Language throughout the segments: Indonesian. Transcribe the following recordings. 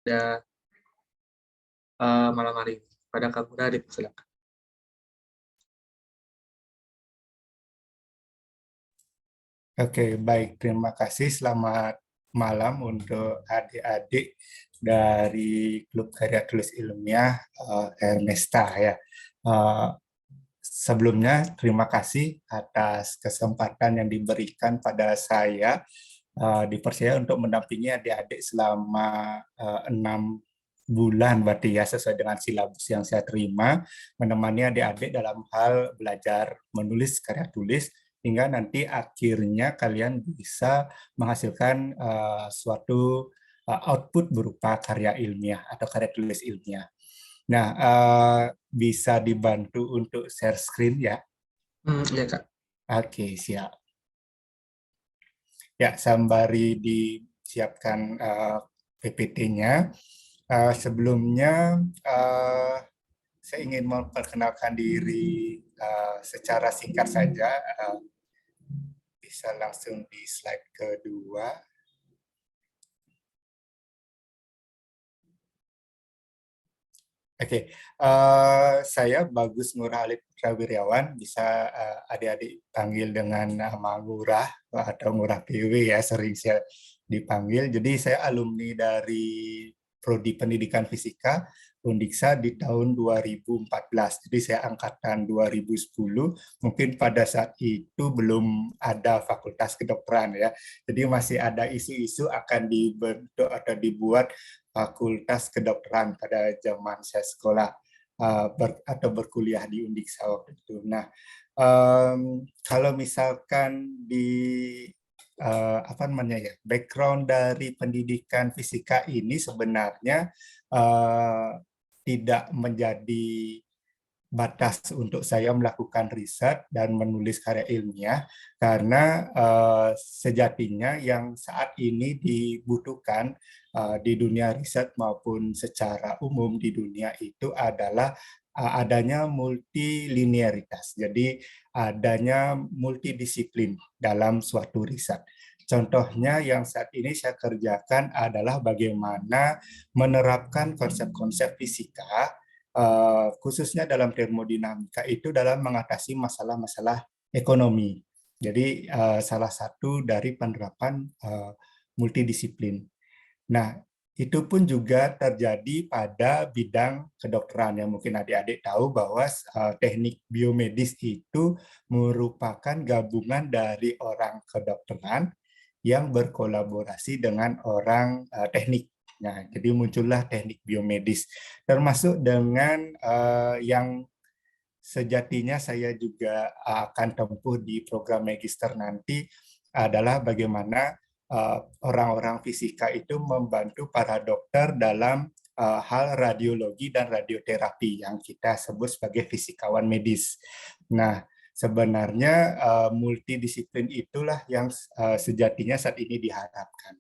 pada malam hari ini. Pada kamu Nadib, silakan. Oke, baik. Terima kasih. Selamat malam untuk adik-adik dari Klub Karya Tulis Ilmiah Ernesta ya. Eh, Sebelumnya, terima kasih atas kesempatan yang diberikan pada saya dipercaya untuk mendampingi adik-adik selama 6 bulan berarti ya sesuai dengan silabus yang saya terima, menemani adik-adik dalam hal belajar menulis karya tulis hingga nanti akhirnya kalian bisa menghasilkan suatu output berupa karya ilmiah atau karya tulis ilmiah. Nah, bisa dibantu untuk share screen ya. Iya, Kak. Oke, siap. Ya, sembari disiapkan PPT-nya, sebelumnya saya ingin memperkenalkan diri secara singkat saja. Bisa langsung di slide kedua. Oke, saya Bagus Ngurah Ali Putra Wiryawan, bisa adik-adik panggil dengan nama Ngurah atau Ngurah PW ya, sering saya dipanggil. Jadi saya alumni dari Prodi Pendidikan Fisika Undiksa di tahun 2014. Jadi saya angkatan 2010. Mungkin pada saat itu belum ada fakultas kedokteran ya. Jadi masih ada isu-isu akan dibentuk atau dibuat fakultas kedokteran pada zaman saya sekolah atau berkuliah di Undiksa waktu itu. Nah, kalau misalkan di apa namanya ya, background dari pendidikan fisika ini sebenarnya tidak menjadi batas untuk saya melakukan riset dan menulis karya ilmiah karena sejatinya yang saat ini dibutuhkan di dunia riset maupun secara umum di dunia itu adalah adanya multilinearitas. Jadi adanya multidisiplin dalam suatu riset. Contohnya yang saat ini saya kerjakan adalah bagaimana menerapkan konsep-konsep fisika khususnya dalam termodinamika itu dalam mengatasi masalah-masalah ekonomi. Jadi salah satu dari penerapan multidisiplin. Nah, itu pun juga terjadi pada bidang kedokteran yang mungkin adik-adik tahu bahwa teknik biomedis itu merupakan gabungan dari orang kedokteran yang berkolaborasi dengan orang teknik. Nah, jadi muncullah teknik biomedis, termasuk dengan yang sejatinya saya juga akan tempuh di program magister nanti adalah bagaimana orang-orang fisika itu membantu para dokter dalam hal radiologi dan radioterapi yang kita sebut sebagai fisikawan medis. Nah, sebenarnya multidisiplin itulah yang sejatinya saat ini diharapkan.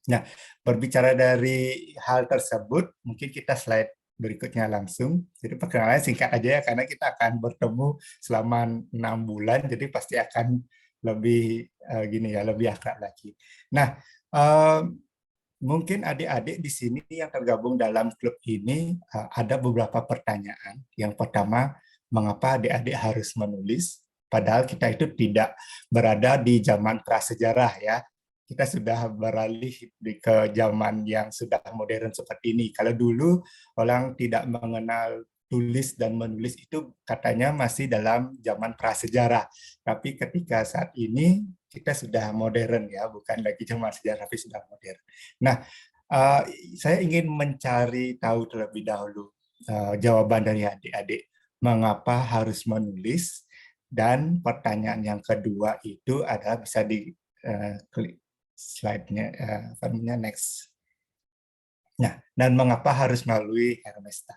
Nah, berbicara dari hal tersebut, mungkin kita slide berikutnya langsung. Jadi perkenalan singkat aja ya, karena kita akan bertemu selama 6 bulan, jadi pasti akan lebih gini ya, lebih akrab lagi. Nah, mungkin adik-adik di sini yang tergabung dalam klub ini ada beberapa pertanyaan. Yang pertama, mengapa adik-adik harus menulis? Padahal kita itu tidak berada di zaman prasejarah ya. Kita sudah beralih ke zaman yang sudah modern seperti ini. Kalau dulu orang tidak mengenal tulis dan menulis itu katanya masih dalam zaman prasejarah. Tapi ketika saat ini kita sudah modern ya, bukan lagi zaman sejarah tapi sudah modern. Nah, saya ingin mencari tahu terlebih dahulu jawaban dari adik-adik mengapa harus menulis, dan pertanyaan yang kedua itu adalah bisa di klik slide-nya, apa namanya, next. Nah, dan mengapa harus melalui Hermesta?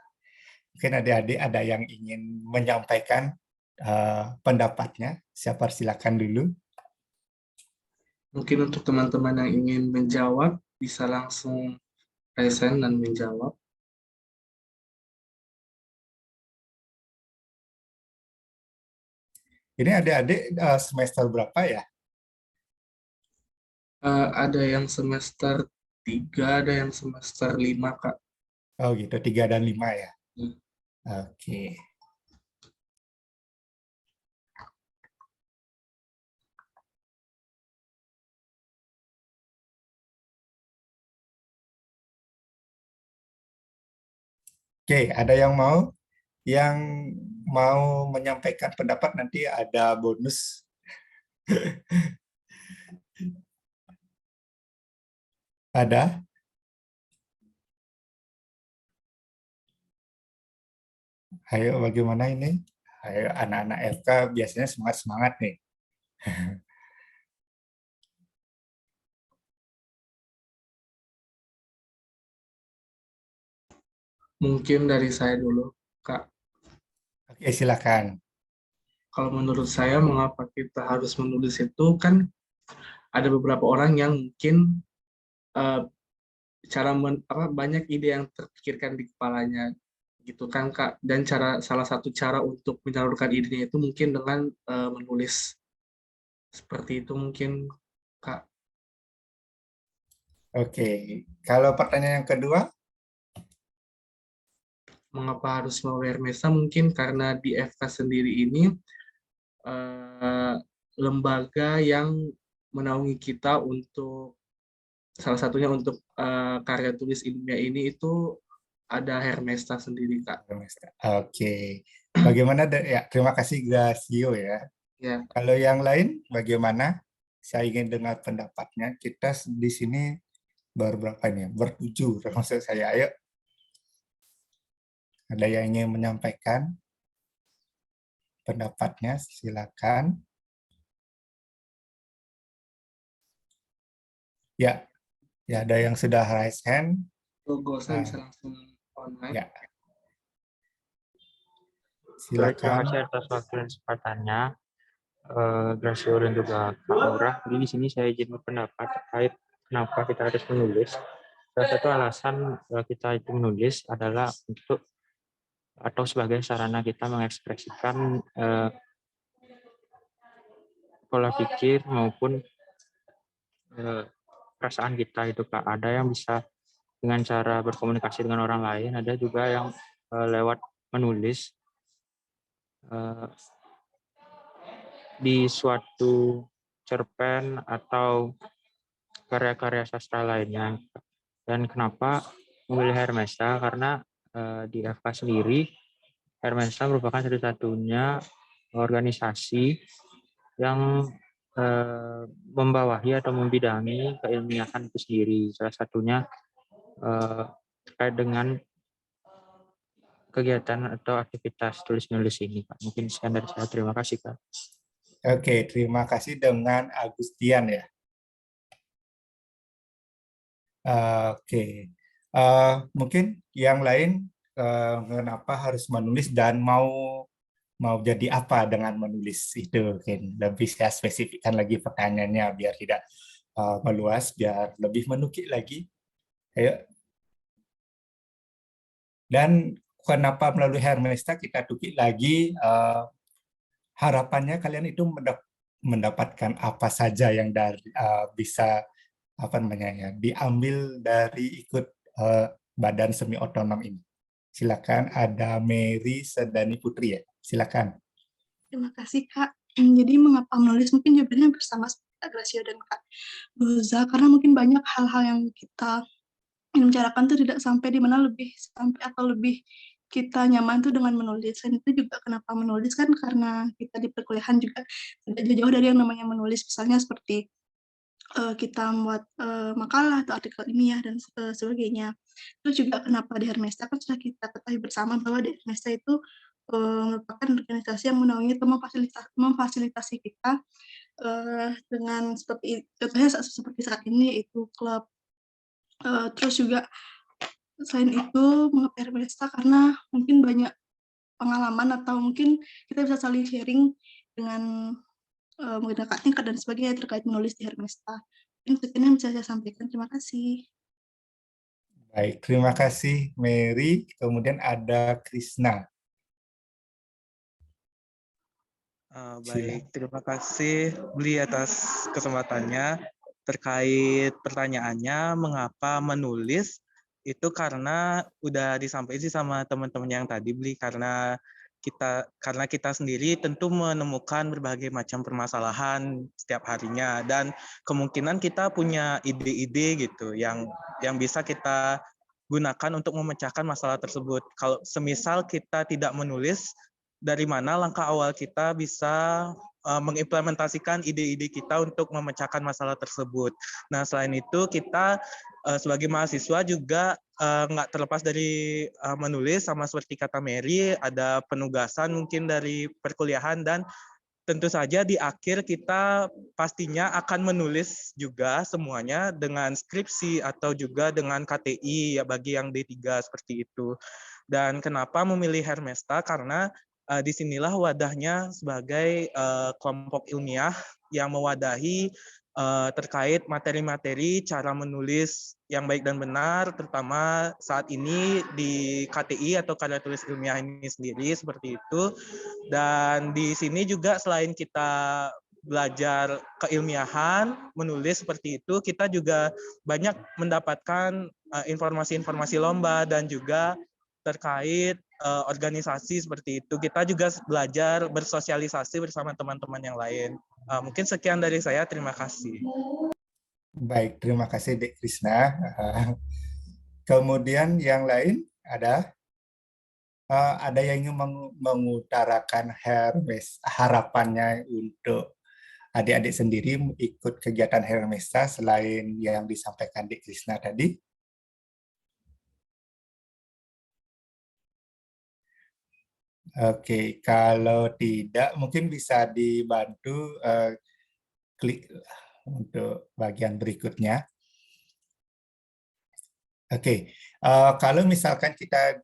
Mungkin adik-adik ada yang ingin menyampaikan pendapatnya. Siapa, silakan dulu. Mungkin untuk teman-teman yang ingin menjawab, bisa langsung present dan menjawab. Ini adik-adik semester berapa ya? Ada yang semester 3, ada yang semester 5, Kak. Oh gitu, 3 dan 5 ya. Hmm. Oke. Oke, ada yang mau menyampaikan pendapat, nanti ada bonus. Ada? Ayo, bagaimana ini? Ayo, anak-anak FK biasanya semangat-semangat nih. Mungkin dari saya dulu, Kak. Oke, silakan. Kalau menurut saya, mengapa kita harus menulis itu kan ada beberapa orang yang mungkin eh, banyak ide yang terpikirkan di kepalanya gitu kan, Kak. Dan salah satu cara untuk menyalurkan idenya itu mungkin dengan menulis seperti itu mungkin, Kak. Oke, kalau pertanyaan yang kedua, Mengapa harus mau Hermesa? Mungkin karena di FK sendiri ini eh, lembaga yang menaungi kita untuk salah satunya untuk karya tulis ilmiah ini itu ada Hermesta sendiri, Kak. oke. Bagaimana? Ya, terima kasih Gracio ya. Ya, Kalau yang lain, bagaimana? Saya ingin dengar pendapatnya. Kita di sini berberapa nih? Bertujuh, termasuk saya. Ayo, ada yang ingin menyampaikan pendapatnya? Silakan. Ya, ya ada yang sudah raise hand. logo saya Ah, bisa langsung online. ya, Baik, terima silakan. kasih atas waktu dan kesempatannya, Gracio dan juga Kak Murah. Jadi di sini saya izin berpendapat terkait kenapa kita harus menulis. Salah satu alasan kita itu menulis adalah untuk atau sebagai sarana kita mengekspresikan pola pikir maupun perasaan kita itu, Kak. Ada yang bisa dengan cara berkomunikasi dengan orang lain, ada juga yang lewat menulis di suatu cerpen atau karya-karya sastra lainnya. Dan kenapa memilih Hermesa? Karena di FK sendiri, Hermesa merupakan satu-satunya organisasi yang membawahi atau membidangi keilmiahan itu sendiri. Salah satunya terkait dengan kegiatan atau aktivitas tulis-menulis ini, Pak. Mungkin sekian dari saya. Terima kasih, Pak. Oke, terima kasih dengan Agustian ya. Oke, mungkin yang lain kenapa harus menulis dan mau jadi apa dengan menulis itu, mungkin lebih saya spesifikkan lagi pertanyaannya biar tidak meluas, biar lebih menukik lagi. Ayo. Dan kenapa melalui Hermesta kita tukik lagi, harapannya kalian itu mendapatkan apa saja yang bisa apa namanya ya diambil dari ikut badan semi otonom ini. Silakan, ada Mary Sedani Putri ya. Silakan. Terima kasih, Kak. Jadi mengapa menulis mungkin jawabannya bersama Kak Gracia dan Kak Roza, karena mungkin banyak hal-hal yang kita ingin bicarakan tuh tidak sampai di mana lebih sampai atau lebih kita nyaman tuh dengan menulis. Dan itu juga kenapa menulis kan karena kita di perkuliahan juga tidak jauh-jauh dari yang namanya menulis. Misalnya seperti kita membuat makalah atau artikel ilmiah dan sebagainya. Terus juga kenapa di Hermesta kan sudah kita ketahui bersama bahwa di Hermesta itu merupakan organisasi yang menaungi atau memfasilitasi kita dengan seperti contohnya seperti saat ini yaitu klub. Terus juga selain itu mengapa Hermesta karena mungkin banyak pengalaman atau mungkin kita bisa saling sharing dengan menggunakan tingkat dan sebagainya terkait menulis di Hermesta. Mungkin sekian yang bisa saya sampaikan. Terima kasih. Baik, terima kasih Mary. Kemudian ada Krisna. Baik, terima kasih Beli atas kesempatannya. terkait pertanyaannya mengapa menulis, itu karena udah disampaikan sih sama teman-teman yang tadi Bli, karena kita sendiri tentu menemukan berbagai macam permasalahan setiap harinya, dan kemungkinan kita punya ide-ide gitu yang bisa kita gunakan untuk memecahkan masalah tersebut. Kalau semisal kita tidak menulis, dari mana langkah awal kita bisa mengimplementasikan ide-ide kita untuk memecahkan masalah tersebut. Nah, selain itu kita sebagai mahasiswa juga nggak terlepas dari menulis, sama seperti kata Mary, ada penugasan mungkin dari perkuliahan, dan tentu saja di akhir kita pastinya akan menulis juga semuanya dengan skripsi atau juga dengan KTI ya bagi yang D3 seperti itu. Dan kenapa memilih Hermesta? Karena disinilah wadahnya sebagai kelompok ilmiah yang mewadahi terkait materi-materi cara menulis yang baik dan benar, terutama saat ini di KTI atau karya tulis ilmiah ini sendiri seperti itu. Dan di sini juga selain kita belajar keilmiahan, menulis seperti itu, kita juga banyak mendapatkan informasi-informasi lomba dan juga terkait organisasi seperti itu. Kita juga belajar bersosialisasi bersama teman-teman yang lain. Mungkin sekian dari saya, terima kasih. Baik, terima kasih Dek Krisna. Kemudian yang lain ada yang ingin mengutarakan harapannya untuk adik-adik sendiri ikut kegiatan Hermesta selain yang disampaikan Dek Krisna tadi? Oke, kalau tidak mungkin bisa dibantu klik untuk bagian berikutnya. Oke, kalau misalkan kita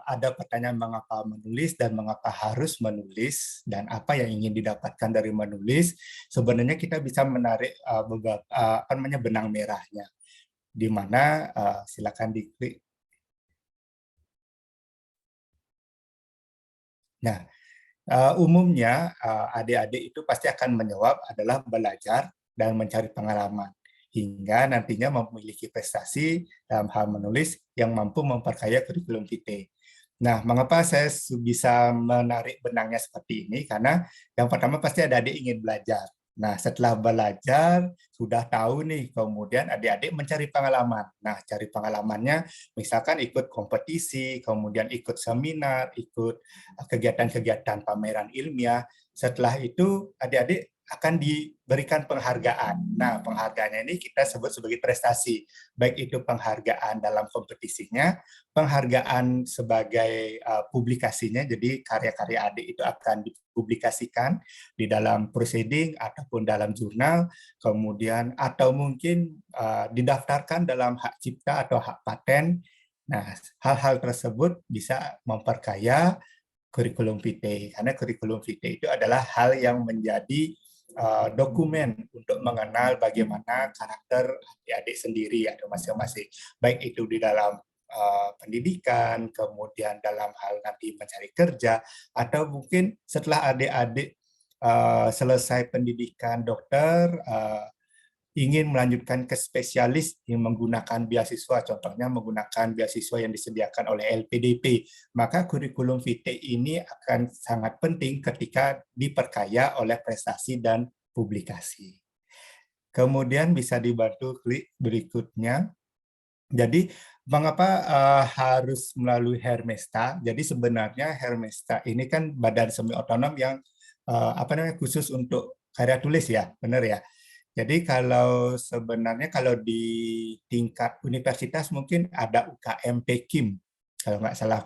ada pertanyaan mengapa menulis dan mengapa harus menulis dan apa yang ingin didapatkan dari menulis, sebenarnya kita bisa menarik beberapa benang merahnya, di mana silakan diklik. Nah, umumnya adik-adik itu pasti akan menjawab adalah belajar dan mencari pengalaman, hingga nantinya memiliki prestasi dalam hal menulis yang mampu memperkaya kurikulum vitae. Nah, mengapa saya bisa menarik benangnya seperti ini? Karena yang pertama pasti adik-adik ingin belajar. Nah, setelah belajar, sudah tahu nih, kemudian adik-adik mencari pengalaman. Nah, cari pengalamannya, misalkan ikut kompetisi, kemudian ikut seminar, ikut kegiatan-kegiatan pameran ilmiah. Setelah itu, adik-adik akan diberikan penghargaan. Nah, penghargaannya ini kita sebut sebagai prestasi. Baik itu penghargaan dalam kompetisinya, penghargaan sebagai publikasinya, jadi karya-karya adik itu akan dipublikasikan di dalam proceeding ataupun dalam jurnal, kemudian atau mungkin didaftarkan dalam hak cipta atau hak paten. Nah, hal-hal tersebut bisa memperkaya kurikulum vitae, karena kurikulum vitae itu adalah hal yang menjadi dokumen untuk mengenal bagaimana karakter adik-adik sendiri atau masing-masing, baik itu di dalam pendidikan, kemudian dalam hal nanti mencari kerja, atau mungkin setelah adik-adik selesai pendidikan dokter, ingin melanjutkan ke spesialis yang menggunakan beasiswa, contohnya menggunakan beasiswa yang disediakan oleh LPDP, maka kurikulum vitae ini akan sangat penting ketika diperkaya oleh prestasi dan publikasi. Kemudian bisa dibantu klik berikutnya. Jadi mengapa harus melalui Hermesta? Jadi sebenarnya Hermesta ini kan badan semi otonom yang khusus untuk karya tulis ya, benar ya. Jadi sebenarnya kalau di tingkat universitas mungkin ada UKM Pekim, kalau nggak salah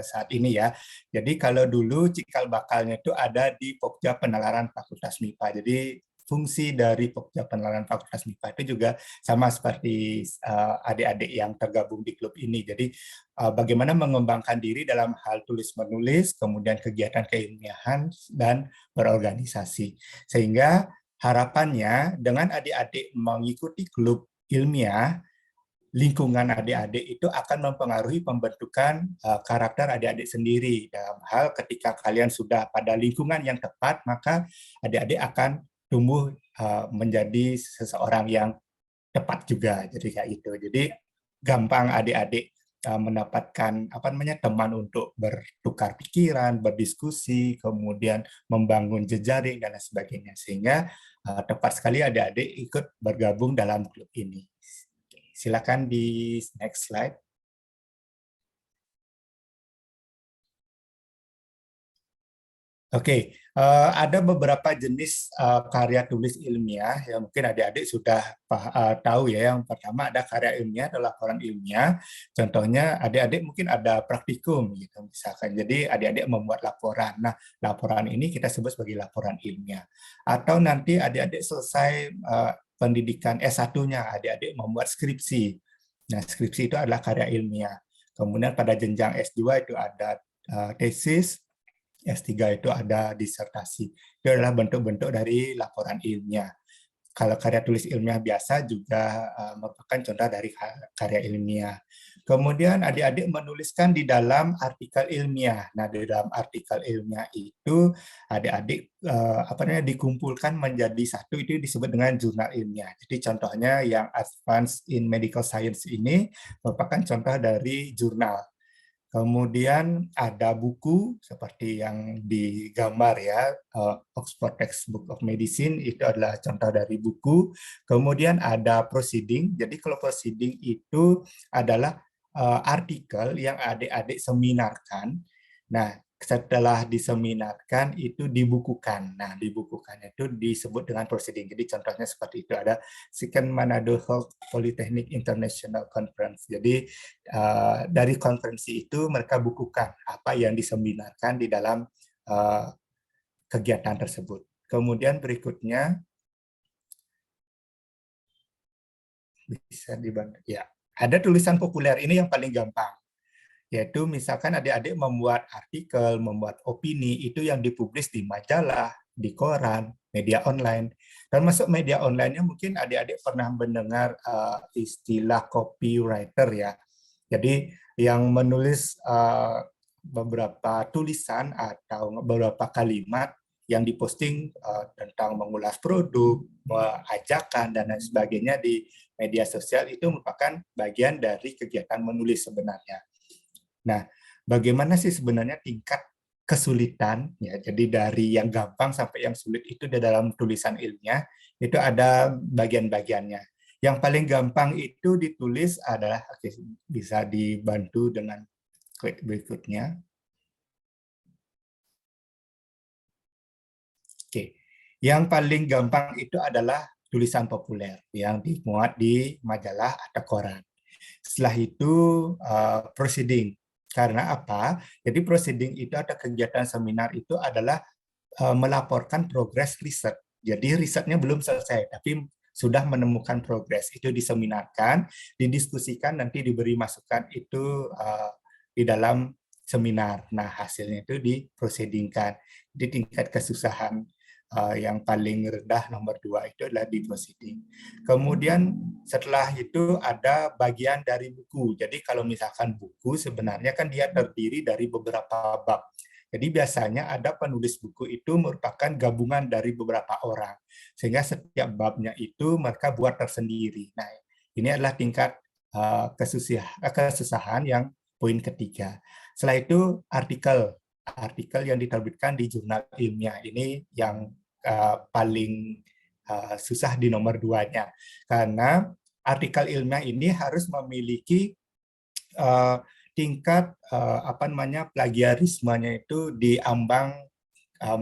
saat ini ya. Jadi kalau dulu cikal bakalnya itu ada di Pokja Penalaran Fakultas MIPA. Jadi fungsi dari Pokja Penalaran Fakultas MIPA itu juga sama seperti adik-adik yang tergabung di klub ini. Jadi bagaimana mengembangkan diri dalam hal tulis-menulis, kemudian kegiatan keilmiahan, dan berorganisasi. Sehingga harapannya dengan adik-adik mengikuti klub ilmiah, lingkungan adik-adik itu akan mempengaruhi pembentukan karakter adik-adik sendiri. Dalam hal ketika kalian sudah pada lingkungan yang tepat, maka adik-adik akan tumbuh menjadi seseorang yang tepat juga. Jadi kayak gitu. Jadi gampang adik-adik mendapatkan teman untuk bertukar pikiran, berdiskusi, kemudian membangun jejaring dan lain sebagainya. Sehingga tepat sekali adik-adik ikut bergabung dalam klub ini. Silakan di next slide. Oke, ada beberapa jenis karya tulis ilmiah yang mungkin adik-adik sudah tahu ya. Yang pertama ada karya ilmiah atau laporan ilmiah. Contohnya adik-adik mungkin ada praktikum gitu misalkan. Jadi adik-adik membuat laporan. Nah, laporan ini kita sebut sebagai laporan ilmiah. Atau nanti adik-adik selesai pendidikan S1-nya, adik-adik membuat skripsi. Nah, skripsi itu adalah karya ilmiah. Kemudian pada jenjang S2 itu ada tesis, S3 itu ada disertasi. Itu adalah bentuk-bentuk dari laporan ilmiah. Kalau karya tulis ilmiah biasa juga merupakan contoh dari karya ilmiah. Kemudian adik-adik menuliskan di dalam artikel ilmiah. Nah, di dalam artikel ilmiah itu adik-adik dikumpulkan menjadi satu, itu disebut dengan jurnal ilmiah. Jadi contohnya yang Advanced in Medical Science ini merupakan contoh dari jurnal. Kemudian ada buku seperti yang digambar ya, Oxford Textbook of Medicine itu adalah contoh dari buku. Kemudian ada proceeding. Jadi kalau proceeding itu adalah artikel yang adik-adik seminarkan. Nah, setelah diseminarkan itu dibukukan. Nah, dibukukan itu disebut dengan proceeding. Jadi contohnya seperti itu, ada Second Manado Health Polytechnic International Conference. Jadi dari konferensi itu mereka bukukan apa yang diseminarkan di dalam kegiatan tersebut. Kemudian berikutnya bisa dibantu. Ya, ada tulisan populer, ini yang paling gampang. Yaitu misalkan adik-adik membuat artikel, membuat opini, itu yang dipublis di majalah, di koran, media online. Termasuk media online-nya mungkin adik-adik pernah mendengar istilah copywriter ya. Jadi yang menulis beberapa tulisan atau beberapa kalimat yang diposting tentang mengulas produk, ajakan, dan lain sebagainya di media sosial itu merupakan bagian dari kegiatan menulis sebenarnya. Nah, bagaimana sih sebenarnya tingkat kesulitan ya? Jadi dari yang gampang sampai yang sulit itu di dalam tulisan ilmiah itu ada bagian-bagiannya. Yang paling gampang itu ditulis adalah bisa dibantu dengan klik berikutnya. Oke. Yang paling gampang itu adalah tulisan populer yang dimuat di majalah atau koran. Setelah itu proceeding. Karena apa? Jadi proceeding itu atau kegiatan seminar itu adalah melaporkan progres riset. Jadi risetnya belum selesai, tapi sudah menemukan progres. Itu diseminarkan, didiskusikan, nanti diberi masukan itu di dalam seminar. Nah, hasilnya itu diproceedingkan. Jadi tingkat kesusahan yang paling rendah nomor 2 itu adalah di proceeding. Kemudian setelah itu ada bagian dari buku. Jadi kalau misalkan buku sebenarnya kan dia terdiri dari beberapa bab. Jadi biasanya ada penulis buku itu merupakan gabungan dari beberapa orang. Sehingga setiap babnya itu mereka buat tersendiri. Nah, ini adalah tingkat kesusahan yang poin ketiga. Setelah itu artikel yang diterbitkan di jurnal ilmiah ini yang paling susah di nomor 2-nya, karena artikel ilmiah ini harus memiliki tingkat plagiarismenya itu di ambang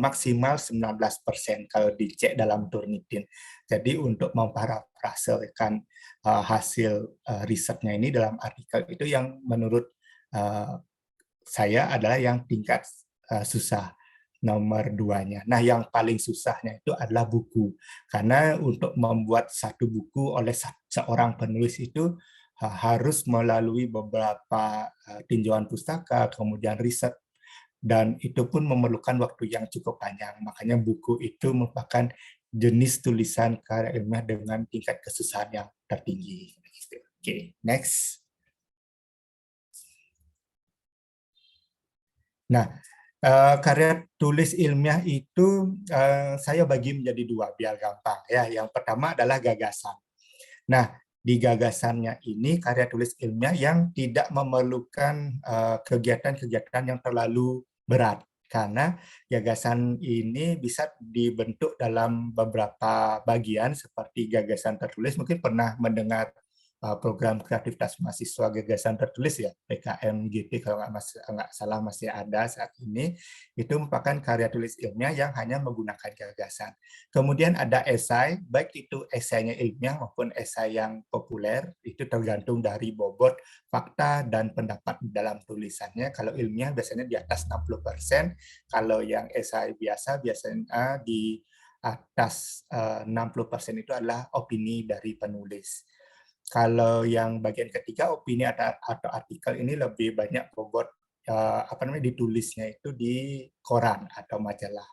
maksimal 19% kalau dicek dalam Turnitin. Jadi untuk memparafrasekan hasil risetnya ini dalam artikel itu yang menurut saya adalah yang tingkat susah nomor 2-nya. Nah, yang paling susahnya itu adalah buku. Karena untuk membuat satu buku oleh seorang penulis itu harus melalui beberapa tinjauan pustaka, kemudian riset, dan itu pun memerlukan waktu yang cukup panjang. Makanya buku itu merupakan jenis tulisan karya ilmiah dengan tingkat kesusahan yang tertinggi. Oke, next. Nah, Karya tulis ilmiah itu saya bagi menjadi dua biar gampang ya. Yang pertama adalah gagasan. Nah, di gagasannya ini karya tulis ilmiah yang tidak memerlukan kegiatan-kegiatan yang terlalu berat. Karena gagasan ini bisa dibentuk dalam beberapa bagian seperti gagasan tertulis. Mungkin pernah mendengar program kreativitas mahasiswa gagasan tertulis ya, PKMGT kalau nggak salah masih ada saat ini. Itu merupakan karya tulis ilmiah yang hanya menggunakan gagasan. Kemudian ada esai, baik itu esainya ilmiah maupun esai yang populer, itu tergantung dari bobot, fakta, dan pendapat dalam tulisannya. Kalau ilmiah biasanya di atas 60%, kalau yang esai biasa biasanya di atas 60% itu adalah opini dari penulis. Kalau yang bagian ketiga, opini atau artikel ini lebih banyak bobot ditulisnya itu di koran atau majalah.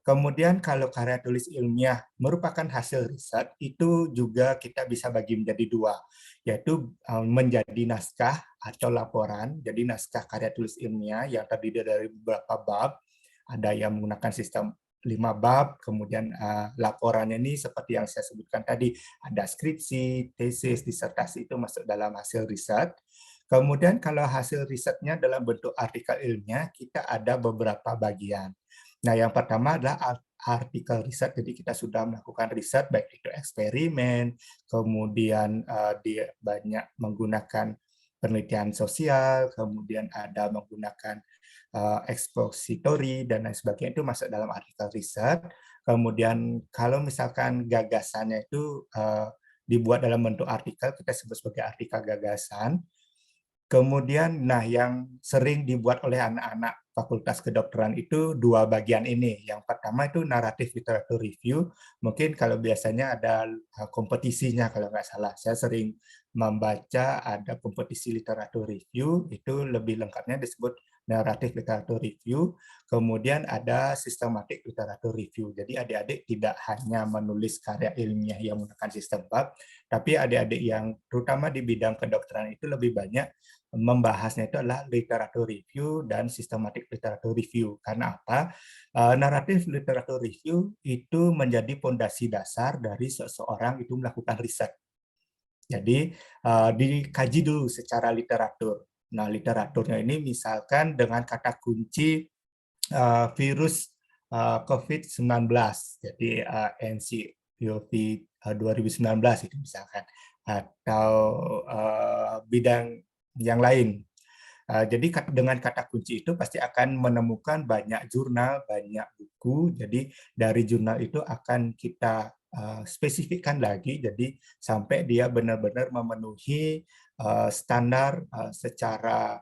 Kemudian kalau karya tulis ilmiah merupakan hasil riset, itu juga kita bisa bagi menjadi dua, yaitu menjadi naskah atau laporan. Jadi naskah karya tulis ilmiah yang terdiri dari beberapa bab, ada yang menggunakan sistem 5 bab, kemudian laporannya ini seperti yang saya sebutkan tadi, ada skripsi, tesis, disertasi itu masuk dalam hasil riset. Kemudian kalau hasil risetnya dalam bentuk artikel ilmiah, kita ada beberapa bagian. Nah, yang pertama adalah artikel riset. Jadi kita sudah melakukan riset, baik itu eksperimen, kemudian dia banyak menggunakan penelitian sosial, kemudian ada menggunakan expository, dan lain sebagainya, itu masuk dalam artikel riset. Kemudian kalau misalkan gagasannya itu dibuat dalam bentuk artikel, kita sebut sebagai artikel gagasan. Kemudian, nah yang sering dibuat oleh anak-anak Fakultas Kedokteran itu dua bagian ini. Yang pertama itu naratif literatur review. Mungkin kalau biasanya ada kompetisinya kalau nggak salah. Saya sering membaca ada kompetisi literatur review, itu lebih lengkapnya disebut naratif literatur review. Kemudian ada sistematik literatur review. Jadi adik-adik tidak hanya menulis karya ilmiah yang menggunakan sistem bab, tapi adik-adik yang terutama di bidang kedokteran itu lebih banyak membahasnya itu adalah literatur review dan sistematik literatur review. Karena apa? Naratif literatur review itu menjadi fondasi dasar dari seseorang itu melakukan riset. Jadi dikaji dulu secara literatur. Nah, literaturnya ini misalkan dengan kata kunci virus COVID-19, jadi NCOV 2019 itu misalkan, atau bidang yang lain. Jadi dengan kata kunci itu pasti akan menemukan banyak jurnal, banyak buku. Jadi dari jurnal itu akan kita spesifikkan lagi, jadi sampai dia benar-benar memenuhi standar secara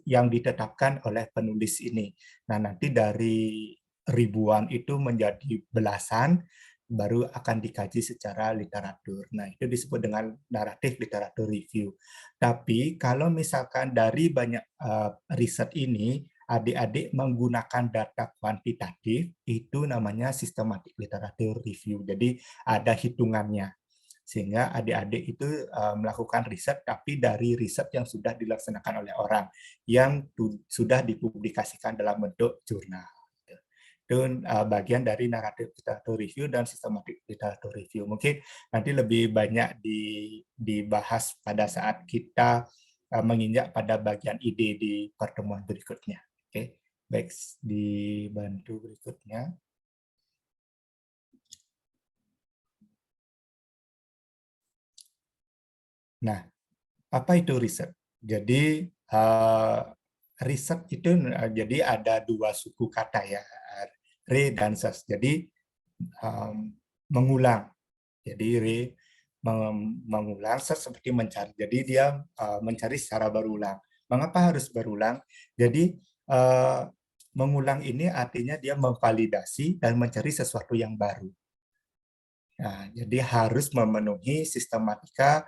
yang ditetapkan oleh penulis ini. Nah, nanti dari ribuan itu menjadi belasan, baru akan dikaji secara literatur. Nah, itu disebut dengan naratif literatur review. Tapi kalau misalkan dari banyak riset ini, adik-adik menggunakan data kuantitatif, itu namanya systematic literature review. Jadi ada hitungannya. Sehingga adik-adik itu melakukan riset, tapi dari riset yang sudah dilaksanakan oleh orang, yang sudah dipublikasikan dalam bentuk jurnal. Itu bagian dari naratif literatur review dan systematic literatur review. Mungkin nanti lebih banyak dibahas pada saat kita menginjak pada bagian ide di pertemuan berikutnya. Oke, baik, dibantu berikutnya. Nah, apa itu riset? Jadi riset itu jadi ada dua suku kata ya, re dan ses. Jadi mengulang. Jadi re mengulang, ses seperti mencari. Jadi dia mencari secara berulang. Mengapa harus berulang? Jadi mengulang ini artinya dia memvalidasi dan mencari sesuatu yang baru. Nah, jadi harus memenuhi sistematika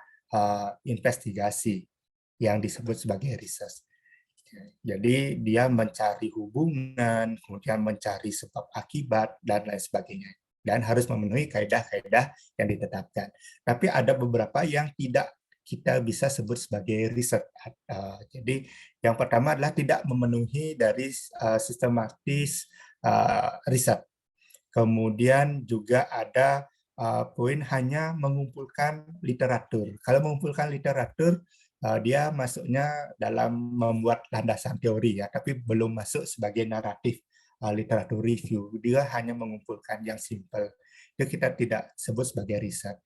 investigasi yang disebut sebagai riset. Jadi dia mencari hubungan, kemudian mencari sebab akibat, dan lain sebagainya. Dan harus memenuhi kaidah-kaidah yang ditetapkan. Tapi ada beberapa yang tidak kita bisa sebut sebagai riset. Jadi yang pertama adalah tidak memenuhi dari sistematis riset. Kemudian juga ada poin hanya mengumpulkan literatur. Kalau mengumpulkan literatur, dia masuknya dalam membuat landasan teori ya, tapi belum masuk sebagai naratif literatur review. Dia hanya mengumpulkan yang simple. Itu kita tidak sebut sebagai riset.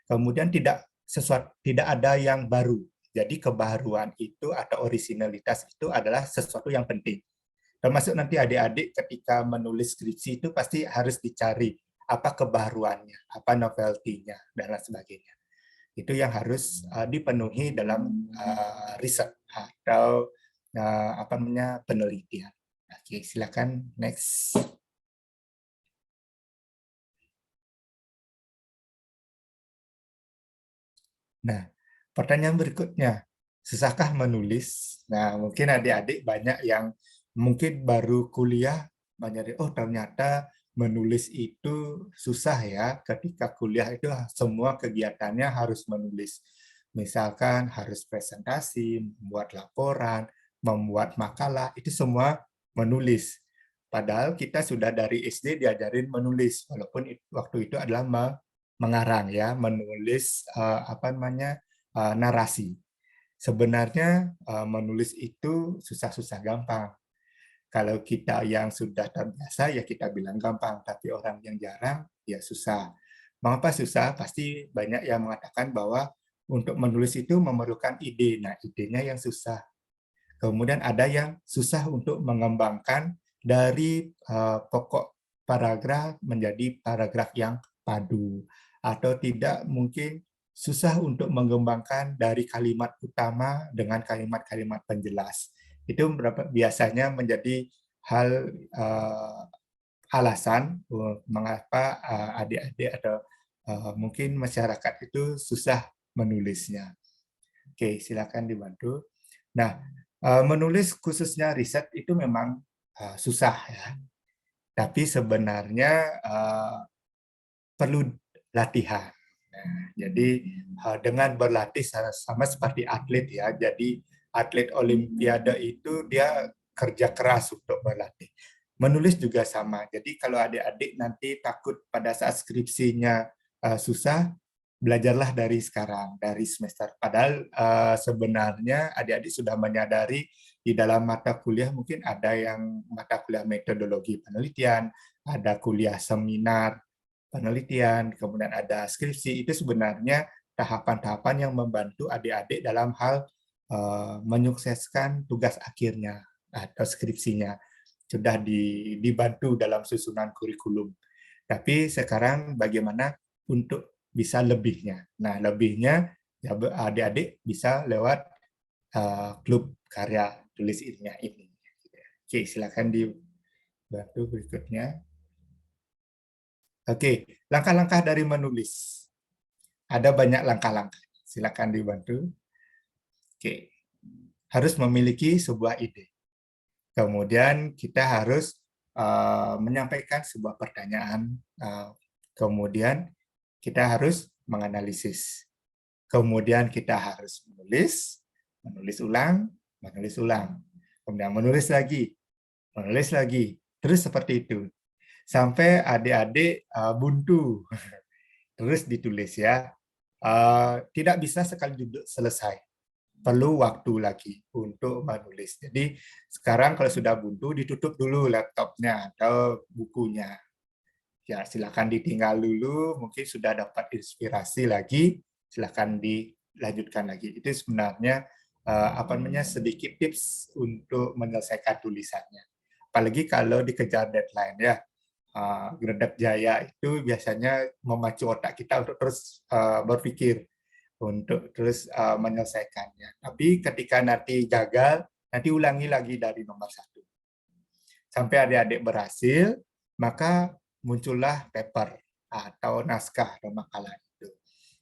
Kemudian tidak ada yang baru. Jadi kebaruan itu atau originalitas itu adalah sesuatu yang penting. Termasuk nanti adik-adik ketika menulis skripsi itu pasti harus dicari apa kebaruannya, apa novelty-nya, dan lain sebagainya. Itu yang harus dipenuhi dalam riset atau penelitian. Oke, silakan next. Nah, pertanyaan berikutnya, susahkah menulis? Nah, mungkin adik-adik banyak yang mungkin baru kuliah, banyak oh ternyata menulis itu susah ya. Ketika kuliah itu semua kegiatannya harus menulis. Misalkan harus presentasi, membuat laporan, membuat makalah, itu semua menulis. Padahal kita sudah dari SD diajarin menulis, walaupun waktu itu adalah mengarang ya, menulis narasi. Sebenarnya menulis itu susah-susah gampang. Kalau kita yang sudah terbiasa ya kita bilang gampang, tapi orang yang jarang ya susah. Mengapa susah? Pasti banyak yang mengatakan bahwa untuk menulis itu memerlukan ide. Nah, idenya yang susah. Kemudian ada yang susah untuk mengembangkan dari pokok paragraf menjadi paragraf yang padu. Atau tidak mungkin susah untuk mengembangkan dari kalimat utama dengan kalimat-kalimat penjelas. Itu biasanya menjadi hal alasan mengapa adik-adik atau mungkin masyarakat itu susah menulisnya. Oke, silakan dibantu. Nah, menulis khususnya riset itu memang susah ya. Tapi sebenarnya perlu latihan. Nah, jadi dengan berlatih sama seperti atlet ya. Jadi atlet olimpiade itu dia kerja keras untuk berlatih. Menulis juga sama. Jadi kalau adik-adik nanti takut pada saat skripsinya susah, belajarlah dari sekarang, dari semester. Padahal sebenarnya adik-adik sudah menyadari di dalam mata kuliah mungkin ada yang mata kuliah metodologi penelitian, ada kuliah seminar penelitian, kemudian ada skripsi. Itu sebenarnya tahapan-tahapan yang membantu adik-adik dalam hal menyukseskan tugas akhirnya atau skripsinya. Sudah dibantu dalam susunan kurikulum. Tapi sekarang bagaimana untuk bisa lebihnya. Nah, lebihnya ya adik-adik bisa lewat klub karya tulis ilmiah ini. Oke, silakan dibantu berikutnya. Oke, langkah-langkah dari menulis. Ada banyak langkah-langkah. Silakan dibantu. Oke, harus memiliki sebuah ide. Kemudian kita harus menyampaikan sebuah pertanyaan. Kemudian kita harus menganalisis. Kemudian kita harus menulis ulang, menulis ulang. Kemudian menulis lagi. Terus seperti itu. Sampai adik-adik buntu. Terus ditulis ya. Tidak bisa sekali duduk selesai. Perlu waktu lagi untuk menulis. Jadi sekarang kalau sudah buntu, ditutup dulu laptopnya atau bukunya. Ya, silakan ditinggal dulu, mungkin sudah dapat inspirasi lagi, silakan dilanjutkan lagi. Itu sebenarnya sedikit tips untuk menyelesaikan tulisannya. Apalagi kalau dikejar deadline ya. Gredak Jaya itu biasanya memacu otak kita untuk terus berpikir, untuk terus menyelesaikannya. Tapi ketika nanti gagal, nanti ulangi lagi dari nomor 1. Sampai adik-adik berhasil, maka muncullah paper atau naskah atau makalah itu.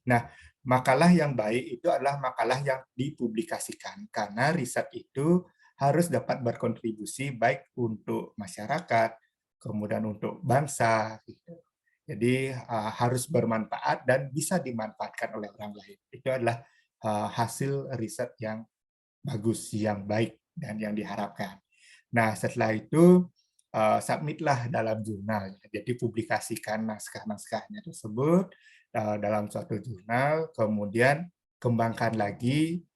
Nah, makalah yang baik itu adalah makalah yang dipublikasikan, karena riset itu harus dapat berkontribusi baik untuk masyarakat, kemudian untuk bangsa. Gitu. Jadi harus bermanfaat dan bisa dimanfaatkan oleh orang lain. Itu adalah hasil riset yang bagus, yang baik, dan yang diharapkan. Nah, setelah itu submitlah dalam jurnal. Jadi publikasikan naskah-naskahnya tersebut dalam suatu jurnal, kemudian kembangkan lagi,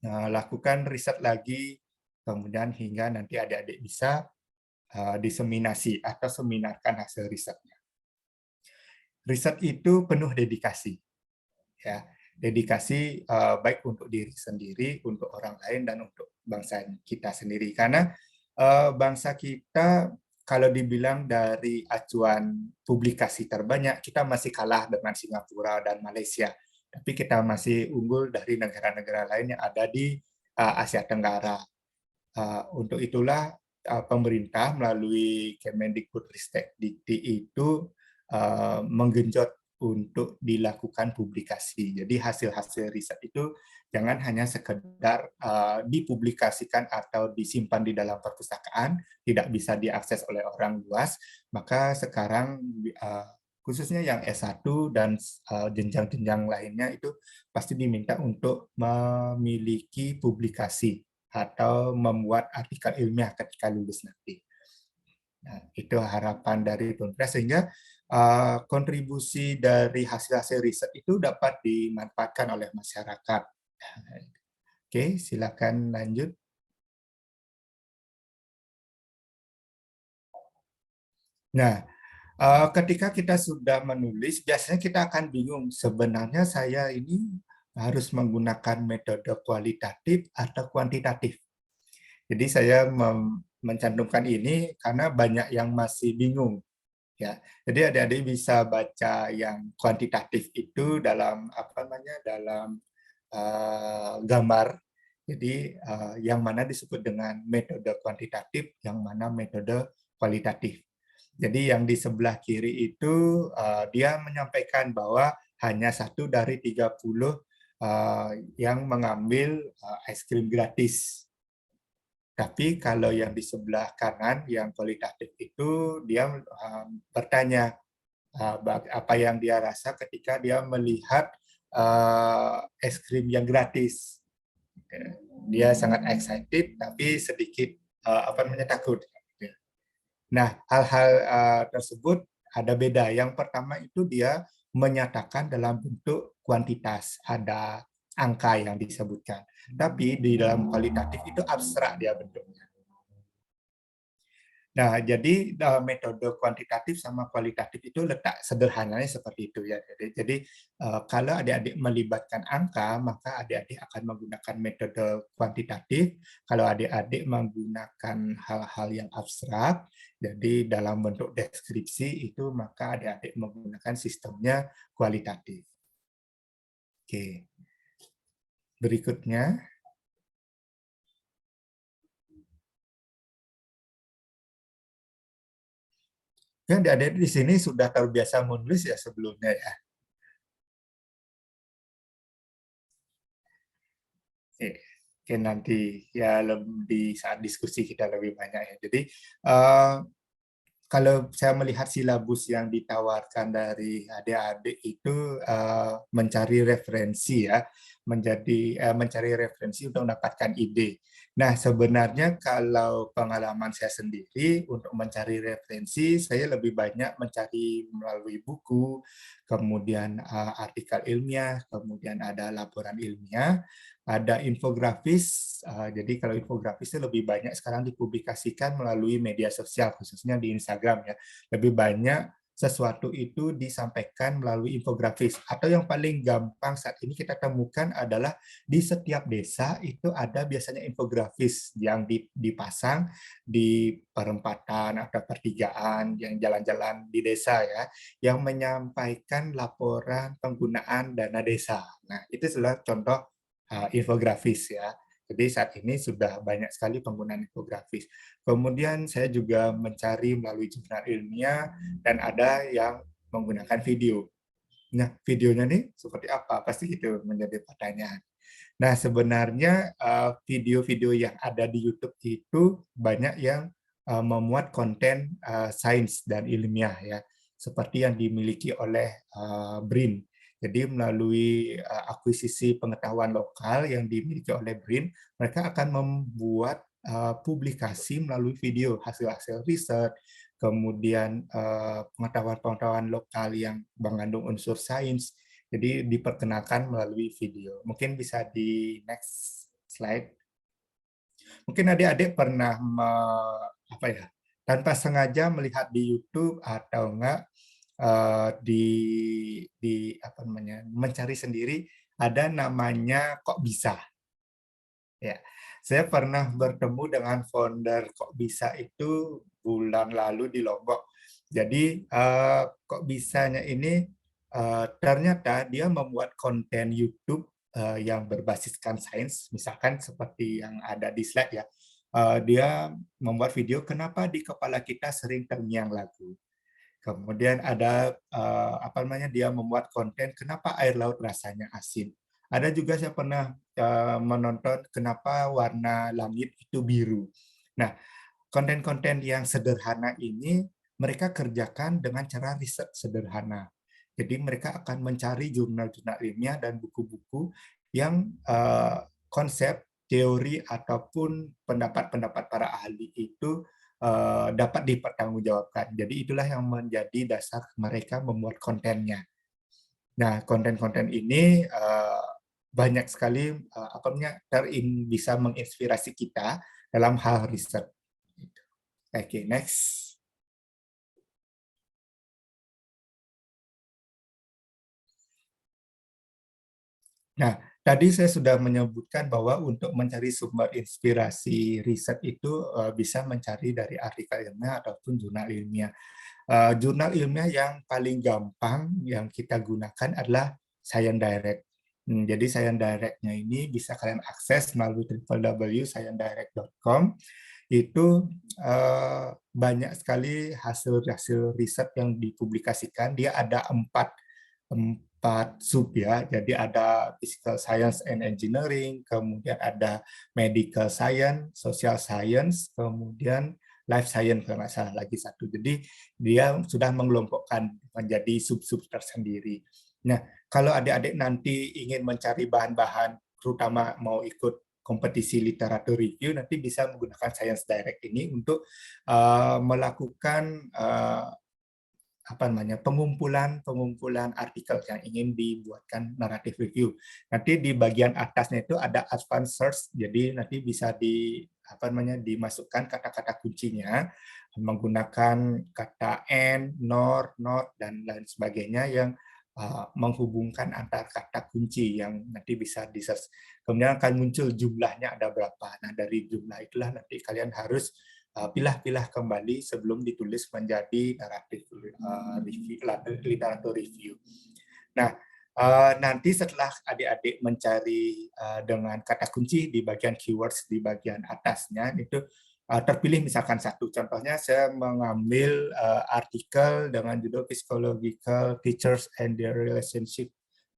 lakukan riset lagi, kemudian hingga nanti adik-adik bisa diseminasi atau seminarkan hasil risetnya. Riset itu penuh dedikasi, ya, dedikasi baik untuk diri sendiri, untuk orang lain, dan untuk bangsa kita sendiri. Karena bangsa kita kalau dibilang dari acuan publikasi terbanyak, kita masih kalah dengan Singapura dan Malaysia. Tapi kita masih unggul dari negara-negara lain yang ada di Asia Tenggara. Untuk itulah pemerintah melalui Kemendikbudristek-Dikti itu menggenjot untuk dilakukan publikasi. Jadi hasil-hasil riset itu jangan hanya sekedar dipublikasikan atau disimpan di dalam perpustakaan, tidak bisa diakses oleh orang luas, maka sekarang khususnya yang S1 dan jenjang-jenjang lainnya itu pasti diminta untuk memiliki publikasi atau membuat artikel ilmiah ketika lulus nanti. Nah, itu harapan dari pemerintah sehingga kontribusi dari hasil-hasil riset itu dapat dimanfaatkan oleh masyarakat. Oke, silakan lanjut. Nah, ketika kita sudah menulis, biasanya kita akan bingung, sebenarnya saya ini harus menggunakan metode kualitatif atau kuantitatif. Jadi saya mencantumkan ini karena banyak yang masih bingung. Ya, jadi adik-adik bisa baca yang kuantitatif itu dalam dalam gambar. Jadi yang mana disebut dengan metode kuantitatif, yang mana metode kualitatif. Jadi yang di sebelah kiri itu dia menyampaikan bahwa hanya 1 dari 30 yang mengambil es krim gratis. Tapi kalau yang di sebelah kanan, yang kualitatif itu, dia bertanya apa yang dia rasa ketika dia melihat es krim yang gratis. Dia sangat excited, tapi sedikit takut. Nah, hal-hal tersebut ada beda. Yang pertama itu dia menyatakan dalam bentuk kuantitas, ada angka yang disebutkan. Tapi di dalam kualitatif itu abstrak dia bentuknya. Nah, jadi metode kuantitatif sama kualitatif itu letak sederhananya seperti itu ya. Jadi kalau adik-adik melibatkan angka, maka adik-adik akan menggunakan metode kuantitatif. Kalau adik-adik menggunakan hal-hal yang abstrak, jadi dalam bentuk deskripsi itu maka adik-adik menggunakan sistemnya kualitatif. Oke. Berikutnya. Kan adik-adik di sini sudah terbiasa menulis ya sebelumnya ya. Oke, nanti ya di saat diskusi kita lebih banyak ya. Jadi kalau saya melihat silabus yang ditawarkan dari adik-adik itu mencari referensi ya, mencari referensi untuk mendapatkan ide. Nah, sebenarnya kalau pengalaman saya sendiri untuk mencari referensi, saya lebih banyak mencari melalui buku, kemudian artikel ilmiah, kemudian ada laporan ilmiah, ada infografis. Jadi kalau infografis itu lebih banyak sekarang dipublikasikan melalui media sosial, khususnya di Instagram ya. Lebih banyak sesuatu itu disampaikan melalui infografis. Atau yang paling gampang saat ini kita temukan adalah di setiap desa itu ada biasanya infografis yang dipasang di perempatan atau pertigaan, yang jalan-jalan di desa ya, yang menyampaikan laporan penggunaan dana desa. Nah, itu adalah contoh infografis ya. Jadi saat ini sudah banyak sekali penggunaan infografis. Kemudian saya juga mencari melalui jurnal ilmiah dan ada yang menggunakan video. Nah, videonya nih seperti apa? Pasti itu menjadi pertanyaan. Nah, sebenarnya video-video yang ada di YouTube itu banyak yang memuat konten sains dan ilmiah ya, seperti yang dimiliki oleh BRIN. Jadi melalui akuisisi pengetahuan lokal yang dimiliki oleh BRIN, mereka akan membuat publikasi melalui video hasil-hasil riset, kemudian pengetahuan-pengetahuan lokal yang mengandung unsur sains. Jadi diperkenalkan melalui video. Mungkin bisa di next slide. Mungkin adik-adik pernah tanpa sengaja melihat di YouTube atau enggak mencari sendiri ada namanya Kok Bisa. Ya, saya pernah bertemu dengan founder Kok Bisa itu bulan lalu di Lombok. Jadi Kok Bisanya ini ternyata dia membuat konten YouTube yang berbasiskan sains, misalkan seperti yang ada di slide ya. Dia membuat video kenapa di kepala kita sering terngiang lagu. Kemudian ada dia membuat konten kenapa air laut rasanya asin. Ada juga saya pernah menonton kenapa warna langit itu biru. Nah, konten-konten yang sederhana ini mereka kerjakan dengan cara riset sederhana. Jadi mereka akan mencari jurnal-jurnal ilmiah dan buku-buku yang konsep, teori, ataupun pendapat-pendapat para ahli itu dapat dipertanggungjawabkan. Jadi itulah yang menjadi dasar mereka membuat kontennya. Nah, konten-konten ini banyak sekali bisa menginspirasi kita dalam hal riset. Oke, next. Nah, tadi saya sudah menyebutkan bahwa untuk mencari sumber inspirasi riset itu bisa mencari dari artikel ilmiah ataupun jurnal ilmiah. Jurnal ilmiah yang paling gampang yang kita gunakan adalah Science Direct. Jadi Science Direct-nya ini bisa kalian akses melalui www.sciencedirect.com. Itu banyak sekali hasil-hasil riset yang dipublikasikan. Dia ada empat sub ya, jadi ada physical science and engineering, kemudian ada medical science, social science, kemudian life science kalau nggak salah lagi satu. Jadi dia sudah mengelompokkan menjadi sub-sub tersendiri. Nah, kalau adik-adik nanti ingin mencari bahan-bahan, terutama mau ikut kompetisi literatur review, nanti bisa menggunakan Science Direct ini untuk melakukan pengumpulan artikel yang ingin dibuatkan naratif review. Nanti di bagian atasnya itu ada advanced search, jadi nanti bisa dimasukkan kata-kata kuncinya menggunakan kata and, nor, not, dan lain sebagainya yang menghubungkan antar kata kunci yang nanti bisa di-search. Kemudian akan muncul jumlahnya ada berapa. Nah, dari jumlah itulah nanti kalian harus pilah-pilah kembali sebelum ditulis menjadi naratif literatur review. Nah, nanti setelah adik-adik mencari dengan kata kunci di bagian keywords di bagian atasnya, itu terpilih misalkan satu. Contohnya saya mengambil artikel dengan judul Psychological Teachers and Their Relationship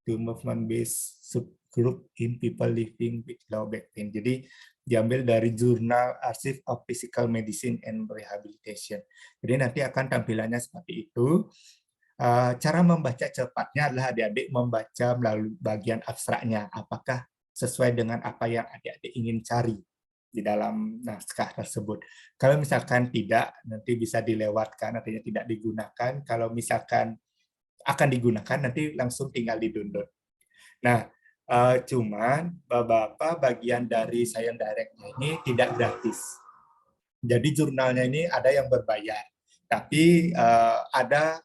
to Movement-Based Subgroup in People Living with Low Back Pain. Jadi diambil dari jurnal Archive of Physical Medicine and Rehabilitation. Jadi nanti akan tampilannya seperti itu. Cara membaca cepatnya adalah adik-adik membaca melalui bagian abstraknya. Apakah sesuai dengan apa yang adik-adik ingin cari di dalam naskah tersebut. Kalau misalkan tidak, nanti bisa dilewatkan, artinya tidak digunakan. Kalau misalkan akan digunakan, nanti langsung tinggal di-download. Nah, cuman beberapa bagian dari Science Direct ini tidak gratis. Jadi jurnalnya ini ada yang berbayar, tapi ada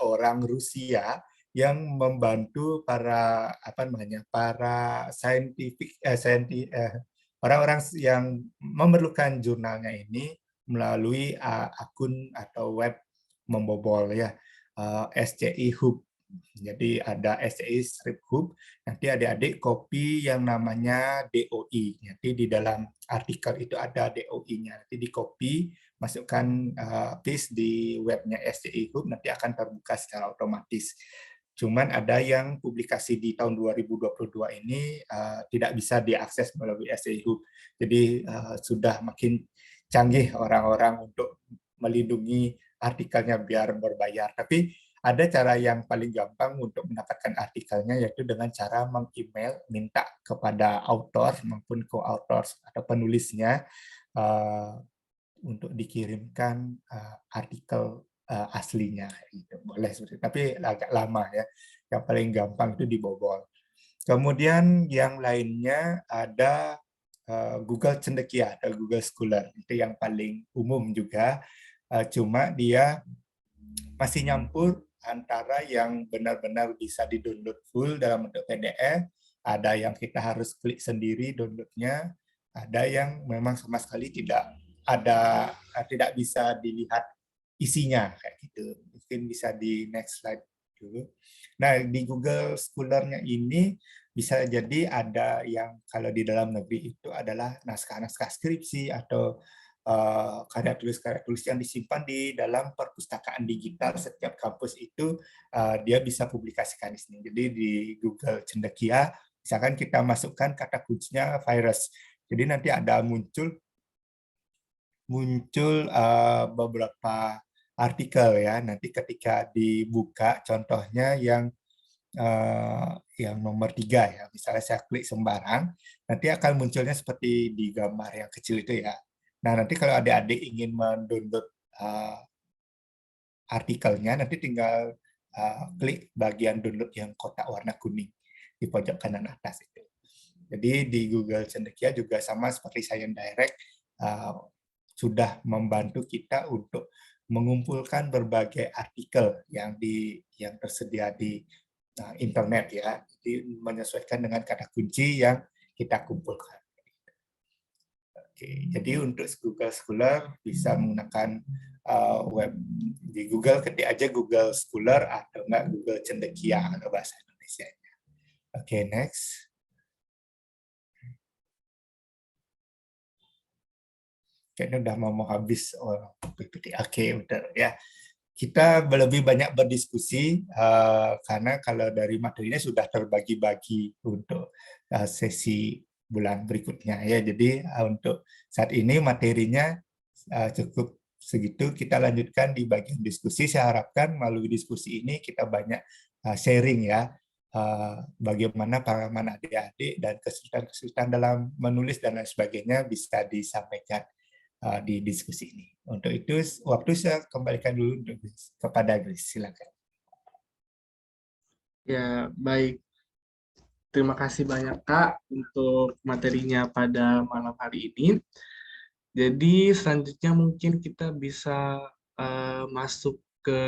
orang Rusia yang membantu para orang-orang yang memerlukan jurnalnya ini melalui akun atau web membobol ya, SCI Hub. Jadi ada SCI Strip Hub, nanti adik-adik copy yang namanya DOI. Nanti di dalam artikel itu ada DOI-nya. Nanti di copy, masukkan paste di webnya SCI Hub, nanti akan terbuka secara otomatis. Cuman ada yang publikasi di tahun 2022 ini tidak bisa diakses melalui SCI Hub. Jadi sudah makin canggih orang-orang untuk melindungi artikelnya biar berbayar. Tapi ada cara yang paling gampang untuk mendapatkan artikelnya, yaitu dengan cara meng-email, minta kepada author maupun co-authors atau penulisnya untuk dikirimkan artikel aslinya. Gitu. Boleh, tapi agak lama ya. Yang paling gampang itu dibobol. Kemudian yang lainnya ada Google Cendekia atau Google Scholar. Itu yang paling umum juga. Cuma dia masih nyampur antara yang benar-benar bisa di-download full dalam bentuk PDF, ada yang kita harus klik sendiri downloadnya, ada yang memang sama sekali tidak bisa dilihat isinya kayak gitu. Mungkin bisa di next slide dulu. Nah, di Google Scholar-nya ini bisa jadi ada yang kalau di dalam negeri itu adalah naskah-naskah skripsi atau karya tulis yang disimpan di dalam perpustakaan digital setiap kampus itu dia bisa publikasikan di sini. Jadi di Google Cendekia, misalkan kita masukkan kata kuncinya virus. Jadi nanti ada muncul beberapa artikel ya. Nanti ketika dibuka, contohnya yang nomor 3 ya. Misalnya saya klik sembarang, nanti akan munculnya seperti di gambar yang kecil itu ya. Nah, nanti kalau adik-adik ingin mendownload artikelnya, nanti tinggal klik bagian download yang kotak warna kuning di pojok kanan atas itu. Jadi di Google Cendekia juga sama seperti Science Direct, sudah membantu kita untuk mengumpulkan berbagai artikel yang tersedia di internet ya. Jadi menyesuaikan dengan kata kunci yang kita kumpulkan. Oke, jadi untuk Google Scholar bisa menggunakan web di Google, ketik aja Google Scholar atau enggak Google Cendekia atau bahasa Indonesia. Oke, next. Kayaknya udah mau habis PPT. Oke, betul ya. Kita lebih banyak berdiskusi karena kalau dari materinya sudah terbagi-bagi untuk sesi bulan berikutnya ya. Jadi untuk saat ini materinya cukup segitu. Kita lanjutkan di bagian diskusi. Saya harapkan melalui diskusi ini kita banyak sharing ya, bagaimana pengalaman adik-adik dan kesulitan-kesulitan dalam menulis dan lain sebagainya bisa disampaikan di diskusi ini. Untuk itu, waktu saya kembalikan dulu kepada Grace. Silakan. Ya, baik. Terima kasih banyak, Kak, untuk materinya pada malam hari ini. Jadi, selanjutnya mungkin kita bisa masuk ke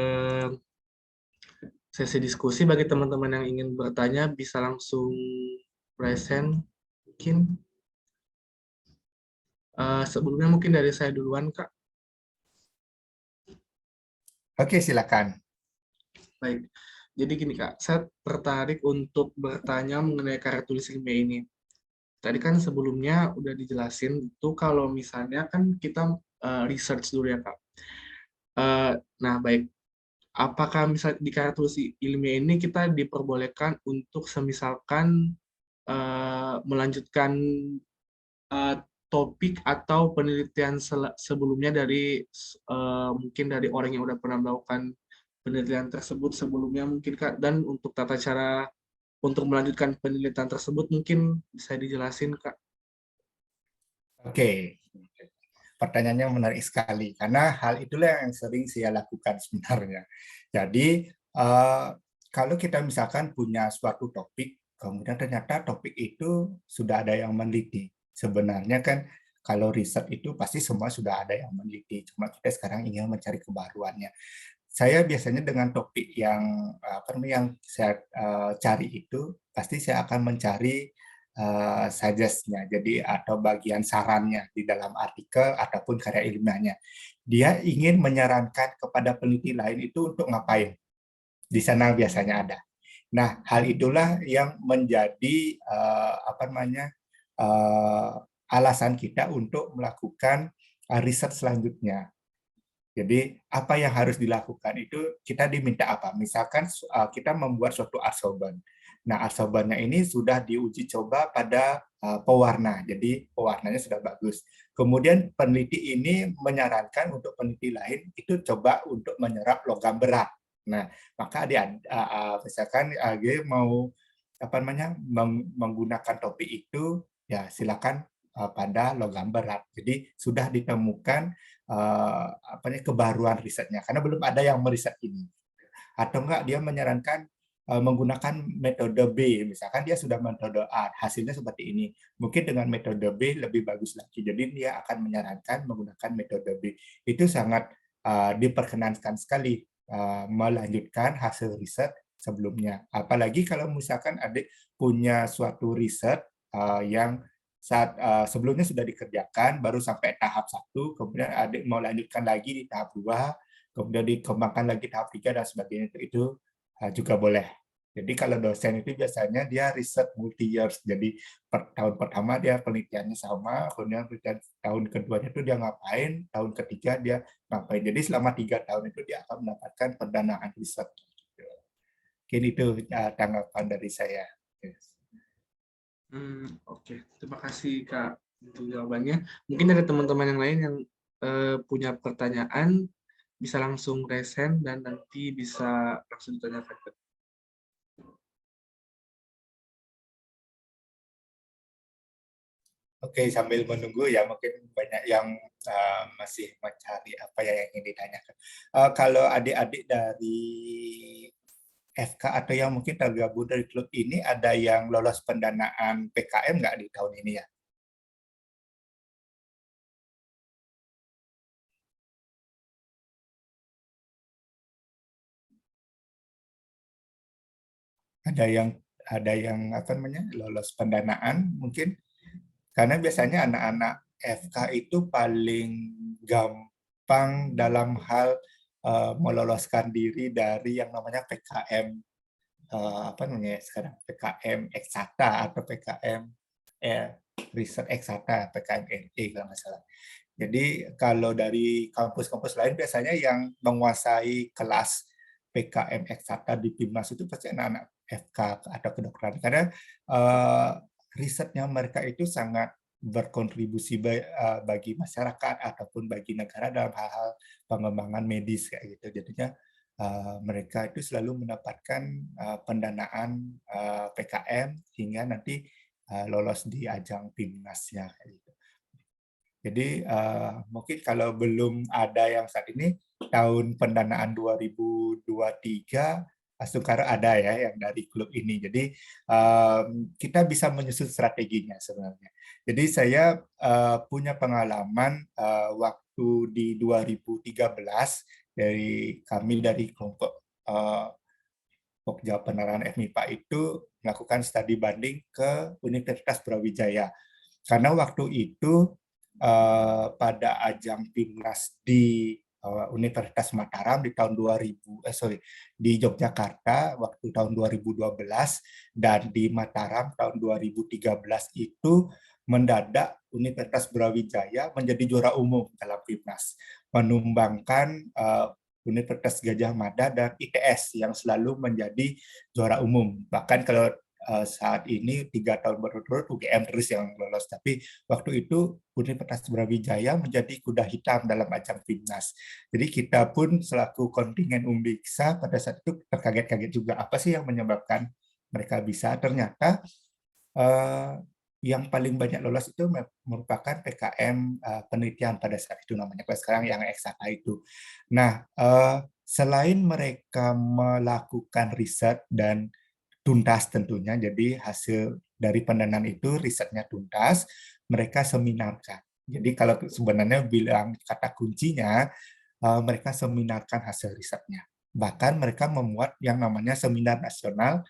sesi diskusi. Bagi teman-teman yang ingin bertanya, bisa langsung present, mungkin. Sebelumnya mungkin dari saya duluan, Kak. Oke, silakan. Baik. Jadi gini, Kak, saya tertarik untuk bertanya mengenai karya tulis ilmiah ini. Tadi kan sebelumnya udah dijelasin, itu kalau misalnya kan kita research dulu ya, Kak. Nah, baik. Apakah misalnya di karya tulis ilmiah ini kita diperbolehkan untuk semisalkan melanjutkan topik atau penelitian sebelumnya dari mungkin dari orang yang udah pernah melakukan penelitian tersebut sebelumnya mungkin, Kak, dan untuk tata cara untuk melanjutkan penelitian tersebut mungkin bisa dijelasin, Kak. Oke. Pertanyaannya menarik sekali karena hal itulah yang sering saya lakukan sebenarnya. Jadi kalau kita misalkan punya suatu topik, kemudian ternyata topik itu sudah ada yang meneliti. Sebenarnya kan kalau riset itu pasti semua sudah ada yang meneliti, cuma kita sekarang ingin mencari kebaruannya. Saya biasanya dengan topik yang saya cari itu pasti saya akan mencari suggest-nya, jadi atau bagian sarannya di dalam artikel ataupun karya ilmiahnya. Dia ingin menyarankan kepada peneliti lain itu untuk ngapain. Di sana biasanya ada. Nah, hal itulah yang menjadi alasan kita untuk melakukan riset selanjutnya. Jadi apa yang harus dilakukan itu kita diminta apa? Misalkan kita membuat suatu adsorban. Nah, adsorbannya ini sudah diuji coba pada pewarna. Jadi pewarnanya sudah bagus. Kemudian peneliti ini menyarankan untuk peneliti lain itu coba untuk menyerap logam berat. Nah, maka misalkan AG mau menggunakan topi itu, ya silakan pada logam berat. Jadi sudah ditemukan kebaruan risetnya, karena belum ada yang meriset ini. Atau enggak dia menyarankan menggunakan metode B, misalkan dia sudah metode A, hasilnya seperti ini. Mungkin dengan metode B lebih bagus lagi. Jadi dia akan menyarankan menggunakan metode B. Itu sangat diperkenankan sekali melanjutkan hasil riset sebelumnya. Apalagi kalau misalkan adik punya suatu riset yang sebelumnya sudah dikerjakan, baru sampai tahap 1, kemudian adik mau lanjutkan lagi di tahap 2, kemudian dikembangkan lagi tahap 3 dan sebagainya, itu juga boleh. Jadi kalau dosen itu biasanya dia riset multi years. Jadi tahun pertama dia penelitiannya sama, kemudian penelitian tahun keduanya itu dia ngapain, tahun ketiga dia ngapain. Jadi selama 3 tahun itu dia akan mendapatkan pendanaan riset. Mungkin itu tanggapan dari saya. Oke. Terima kasih Kak untuk jawabannya. Mungkin ada teman-teman yang lain yang punya pertanyaan, bisa langsung raise hand dan nanti bisa langsung ditanyakan. Oke, sambil menunggu ya, mungkin banyak yang masih mencari apa yang ingin ditanyakan. Kalau adik-adik dari FK atau yang mungkin tergabung dari klub ini, ada yang lolos pendanaan PKM nggak di tahun ini ya? Ada yang lolos pendanaan mungkin, karena biasanya anak-anak FK itu paling gampang dalam hal meloloskan diri dari yang namanya PKM sekarang PKM Eksakta atau PKM Riset Eksakta, PKM RE kalau nggak salah. Jadi kalau dari kampus-kampus lain biasanya yang menguasai kelas PKM Eksakta di PIMNAS itu pasti anak-anak FK atau kedokteran, karena risetnya mereka itu sangat berkontribusi bagi masyarakat ataupun bagi negara dalam hal-hal pengembangan medis kayak gitu. Jadinya mereka itu selalu mendapatkan pendanaan PKM hingga nanti lolos di ajang PIMNAS-nya kayak gitu. Jadi mungkin kalau belum ada yang saat ini, tahun pendanaan 2023 Astukara ada ya yang dari klub ini. Jadi kita bisa menyusun strateginya sebenarnya. Jadi saya punya pengalaman waktu di 2013 dari kelompok Pokja Penerangan FMIPA itu melakukan studi banding ke Universitas Brawijaya. Karena waktu itu pada ajang PIMNAS di Universitas Mataram di tahun di Yogyakarta waktu tahun 2012 dan di Mataram tahun 2013 itu mendadak Universitas Brawijaya menjadi juara umum dalam PIMNAS, menumbangkan Universitas Gajah Mada dan ITS yang selalu menjadi juara umum. Bahkan kalau saat ini 3 tahun berturut-turut UGM terus yang lolos, tapi waktu itu Universitas Brawijaya menjadi kuda hitam dalam ajang PIMNAS. Jadi kita pun selaku kontingen Umbiksa pada saat itu terkaget-kaget juga, apa sih yang menyebabkan mereka bisa. Ternyata yang paling banyak lolos itu merupakan PKM penelitian pada saat itu namanya, sekarang yang eksakta itu. Nah, selain mereka melakukan riset dan tuntas tentunya, jadi hasil dari pendanaan itu risetnya tuntas, mereka seminarkan. Jadi kalau sebenarnya bilang kata kuncinya, mereka seminarkan hasil risetnya. Bahkan mereka memuat yang namanya seminar nasional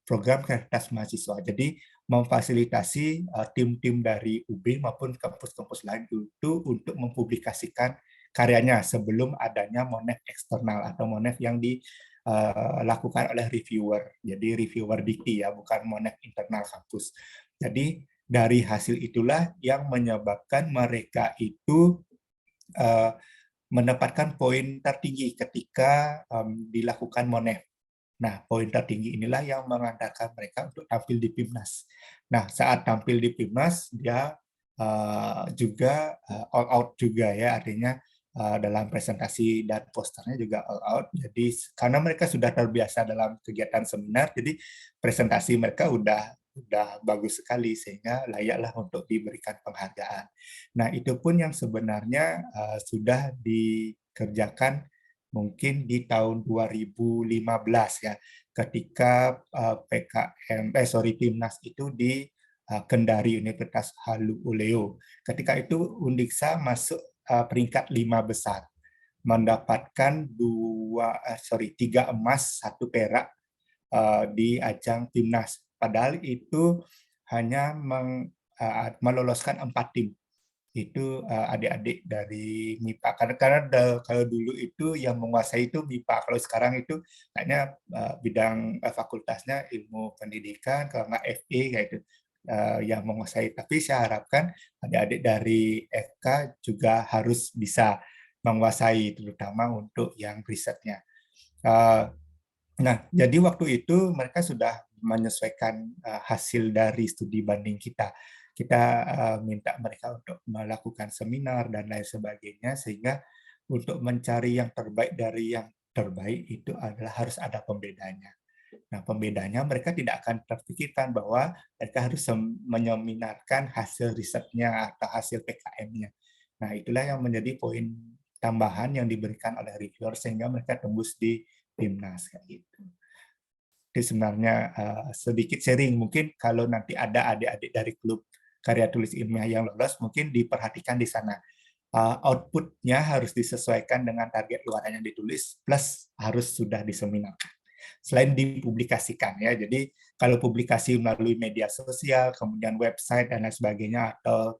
program kreativitas mahasiswa. Jadi memfasilitasi tim-tim dari UB maupun kampus-kampus lain itu untuk mempublikasikan karyanya sebelum adanya monef eksternal atau monef yang dilakukan oleh reviewer. Jadi reviewer dikti ya, bukan monef internal kampus. Jadi dari hasil itulah yang menyebabkan mereka itu mendapatkan poin tertinggi ketika dilakukan monef. Nah, poin tertinggi inilah yang mengantarkan mereka untuk tampil di PIMNAS. Nah, saat tampil di PIMNAS, dia juga all out juga ya, artinya dalam presentasi dan posternya juga all out. Jadi karena mereka sudah terbiasa dalam kegiatan seminar, jadi presentasi mereka udah bagus sekali sehingga layaklah untuk diberikan penghargaan. Nah, itu pun yang sebenarnya sudah dikerjakan mungkin di tahun 2015 ya, ketika Timnas itu di Kendari Universitas Halu Oleo. Ketika itu Undiksa masuk peringkat 5 besar, mendapatkan 3 emas, 1 perak di ajang Timnas. Padahal itu hanya meloloskan 4 tim. Itu adik-adik dari MIPA. Karena kalau dulu itu yang menguasai itu MIPA. Kalau sekarang itu kayaknya bidang fakultasnya ilmu pendidikan, kalau nggak FE kayak itu yang menguasai. Tapi saya harapkan adik-adik dari FK juga harus bisa menguasai, terutama untuk yang risetnya. Nah, jadi waktu itu mereka sudah menyesuaikan hasil dari studi banding kita. Kita minta mereka untuk melakukan seminar dan lain sebagainya, sehingga untuk mencari yang terbaik dari yang terbaik itu adalah harus ada pembedanya. Nah, pembedanya mereka tidak akan terpikirkan bahwa mereka harus menyeminarkan hasil risetnya atau hasil PKM-nya. Nah, itulah yang menjadi poin tambahan yang diberikan oleh reviewer sehingga mereka tembus di Timnas kayak gitu. Jadi sebenarnya sedikit sharing, mungkin kalau nanti ada adik-adik dari klub karya tulis ilmiah yang lolos, mungkin diperhatikan di sana. Outputnya harus disesuaikan dengan target luaran yang ditulis, plus harus sudah diseminarkan. Selain dipublikasikan ya, jadi kalau publikasi melalui media sosial, kemudian website dan lain sebagainya, atau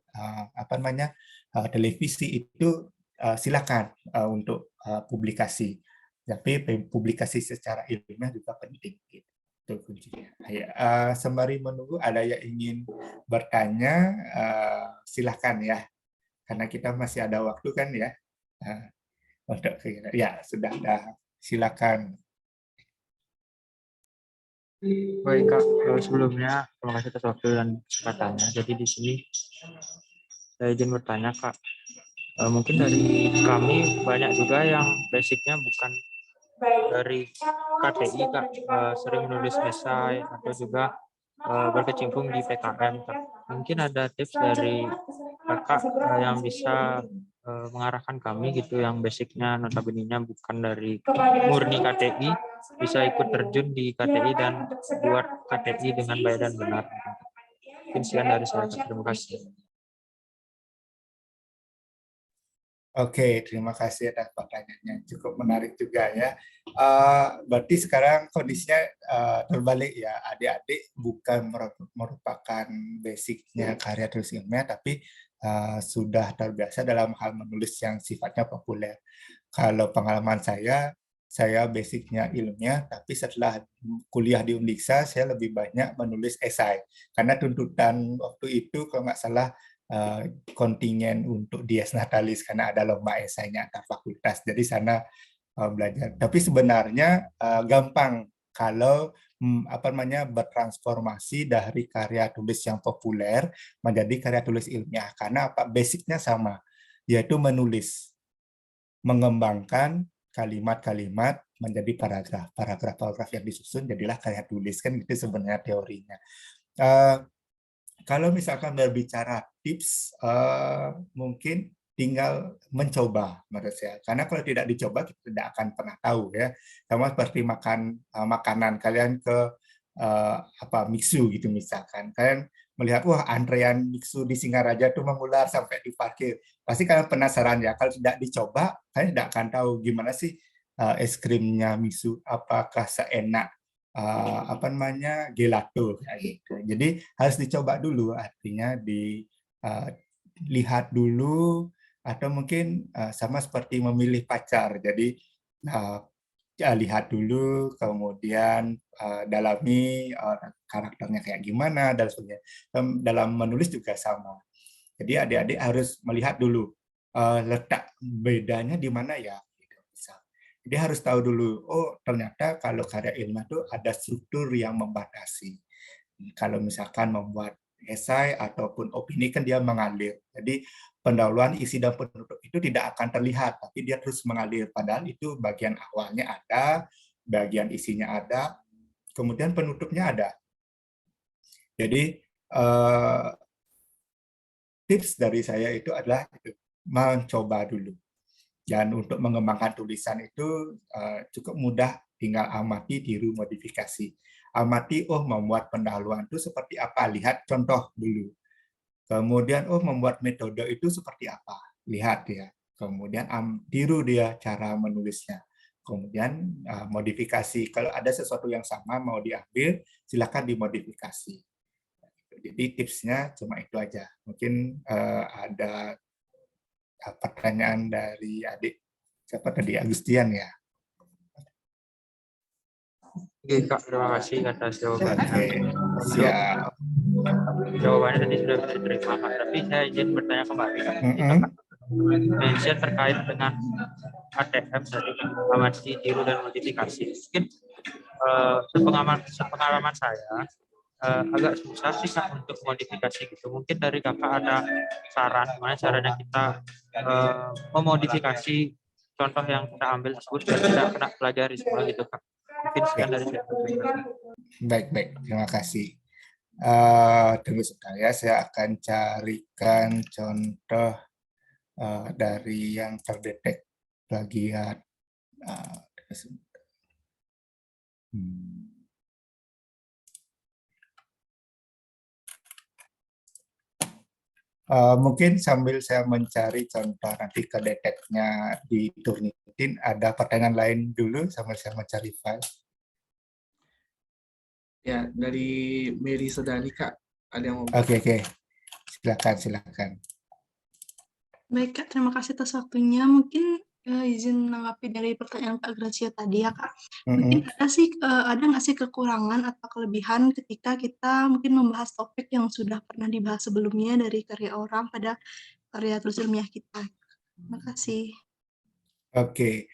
televisi itu silakan untuk publikasi. Tapi publikasi secara ilmiah juga penting. Itu kuncinya. Sembari menunggu ada yang ingin bertanya, silakan ya, karena kita masih ada waktu kan ya. Untuk ya sudah, silakan. Baik Kak, sebelumnya terima kasih atas waktu dan kesempatannya. Jadi di sini saya izin bertanya Kak, mungkin dari kami banyak juga yang basicnya bukan dari KTI Kak, sering menulis esai atau juga berkecimpung di PKM Kak. Mungkin ada tips dari Kakak yang bisa mengarahkan kami gitu, yang basicnya notabene-nya bukan dari murni KTI, bisa ikut terjun di KTI dan buat KTI dengan baik dan benar. Mungkin sekian dari saya Kak. Terima kasih. Oke, terima kasih atas pertanyaannya. Cukup menarik juga ya. Berarti sekarang kondisinya terbalik ya. Adik-adik bukan merupakan basicnya karya tulis ilmiah, tapi sudah terbiasa dalam hal menulis yang sifatnya populer. Kalau pengalaman saya basicnya ilmiah, tapi setelah kuliah di Undiksa, saya lebih banyak menulis esai. Karena tuntutan waktu itu, kalau nggak salah, kontingen untuk Dies Natalis karena ada lomba esainya antar fakultas. Jadi sana belajar. Tapi sebenarnya gampang kalau bertransformasi dari karya tulis yang populer menjadi karya tulis ilmiah, karena basicnya sama, yaitu menulis, mengembangkan kalimat-kalimat menjadi paragraf yang disusun jadilah karya tulis, kan itu sebenarnya teorinya. Kalau misalkan berbicara tips, mungkin tinggal mencoba menurut saya. Karena kalau tidak dicoba kita tidak akan pernah tahu ya. Sama seperti makan makanan, kalian ke mixu gitu misalkan. Kalian melihat wah antrean mixu di Singaraja itu mengular sampai di parkir. Pasti kalian penasaran ya. Kalau tidak dicoba, kalian tidak akan tahu gimana sih es krimnya mixu, apakah seenak gelato kayak gitu. Jadi harus dicoba dulu, artinya dilihat dulu, atau mungkin sama seperti memilih pacar. Jadi lihat dulu, kemudian dalami karakternya kayak gimana dan sebagainya. Dalam menulis juga sama. Jadi adik-adik harus melihat dulu letak bedanya di mana ya. Dia harus tahu dulu, oh ternyata kalau karya ilmiah itu ada struktur yang membatasi. Kalau misalkan membuat esai ataupun opini kan dia mengalir. Jadi pendahuluan, isi, dan penutup itu tidak akan terlihat, tapi dia terus mengalir. Padahal itu bagian awalnya ada, bagian isinya ada, kemudian penutupnya ada. Jadi tips dari saya itu adalah mencoba dulu. Dan untuk mengembangkan tulisan itu cukup mudah, tinggal amati, tiru, modifikasi. Amati, oh membuat pendahuluan itu seperti apa, lihat contoh dulu. Kemudian, oh membuat metode itu seperti apa, lihat ya. Kemudian tiru dia cara menulisnya. Kemudian modifikasi, kalau ada sesuatu yang sama mau diambil, silakan dimodifikasi. Jadi tipsnya cuma itu aja. Mungkin ada pertanyaan dari adik siapa tadi, Agustian ya. Oke Kak, terima kasih atas jawabannya. Oke, siap. Jawabannya tadi sudah bisa diterima Kak, tapi saya izin bertanya kembali Kak. Kita Kak mention terkait dengan ATM tadi, amati, tiru, dan modifikasi. Mungkin sepengalaman saya agak susah sih Kak untuk modifikasi gitu. Mungkin dari Kakak ada saran gimana caranya kita memodifikasi contoh yang kita ambil tersebut biar tidak kena plagiarisme gitu Kak. Mungkin sekian dari saya. Baik, terima kasih. Tunggu sebentar ya, saya akan carikan contoh dari yang terdetek plagiat. Mungkin sambil saya mencari contoh nanti kedeteknya di Turnitin, ada pertanyaan lain dulu sambil saya mencari file. Ya, dari Mary Sedani, Kak. Ada yang mau... Oke. Silakan. Baik, Kak. Terima kasih atas waktunya. Mungkin izin menanggapi dari pertanyaan Kak Gracia tadi ya, Kak. Mungkin ada nggak sih kekurangan atau kelebihan ketika kita mungkin membahas topik yang sudah pernah dibahas sebelumnya dari karya orang pada karya tulis ilmiah kita. Terima kasih. Oke.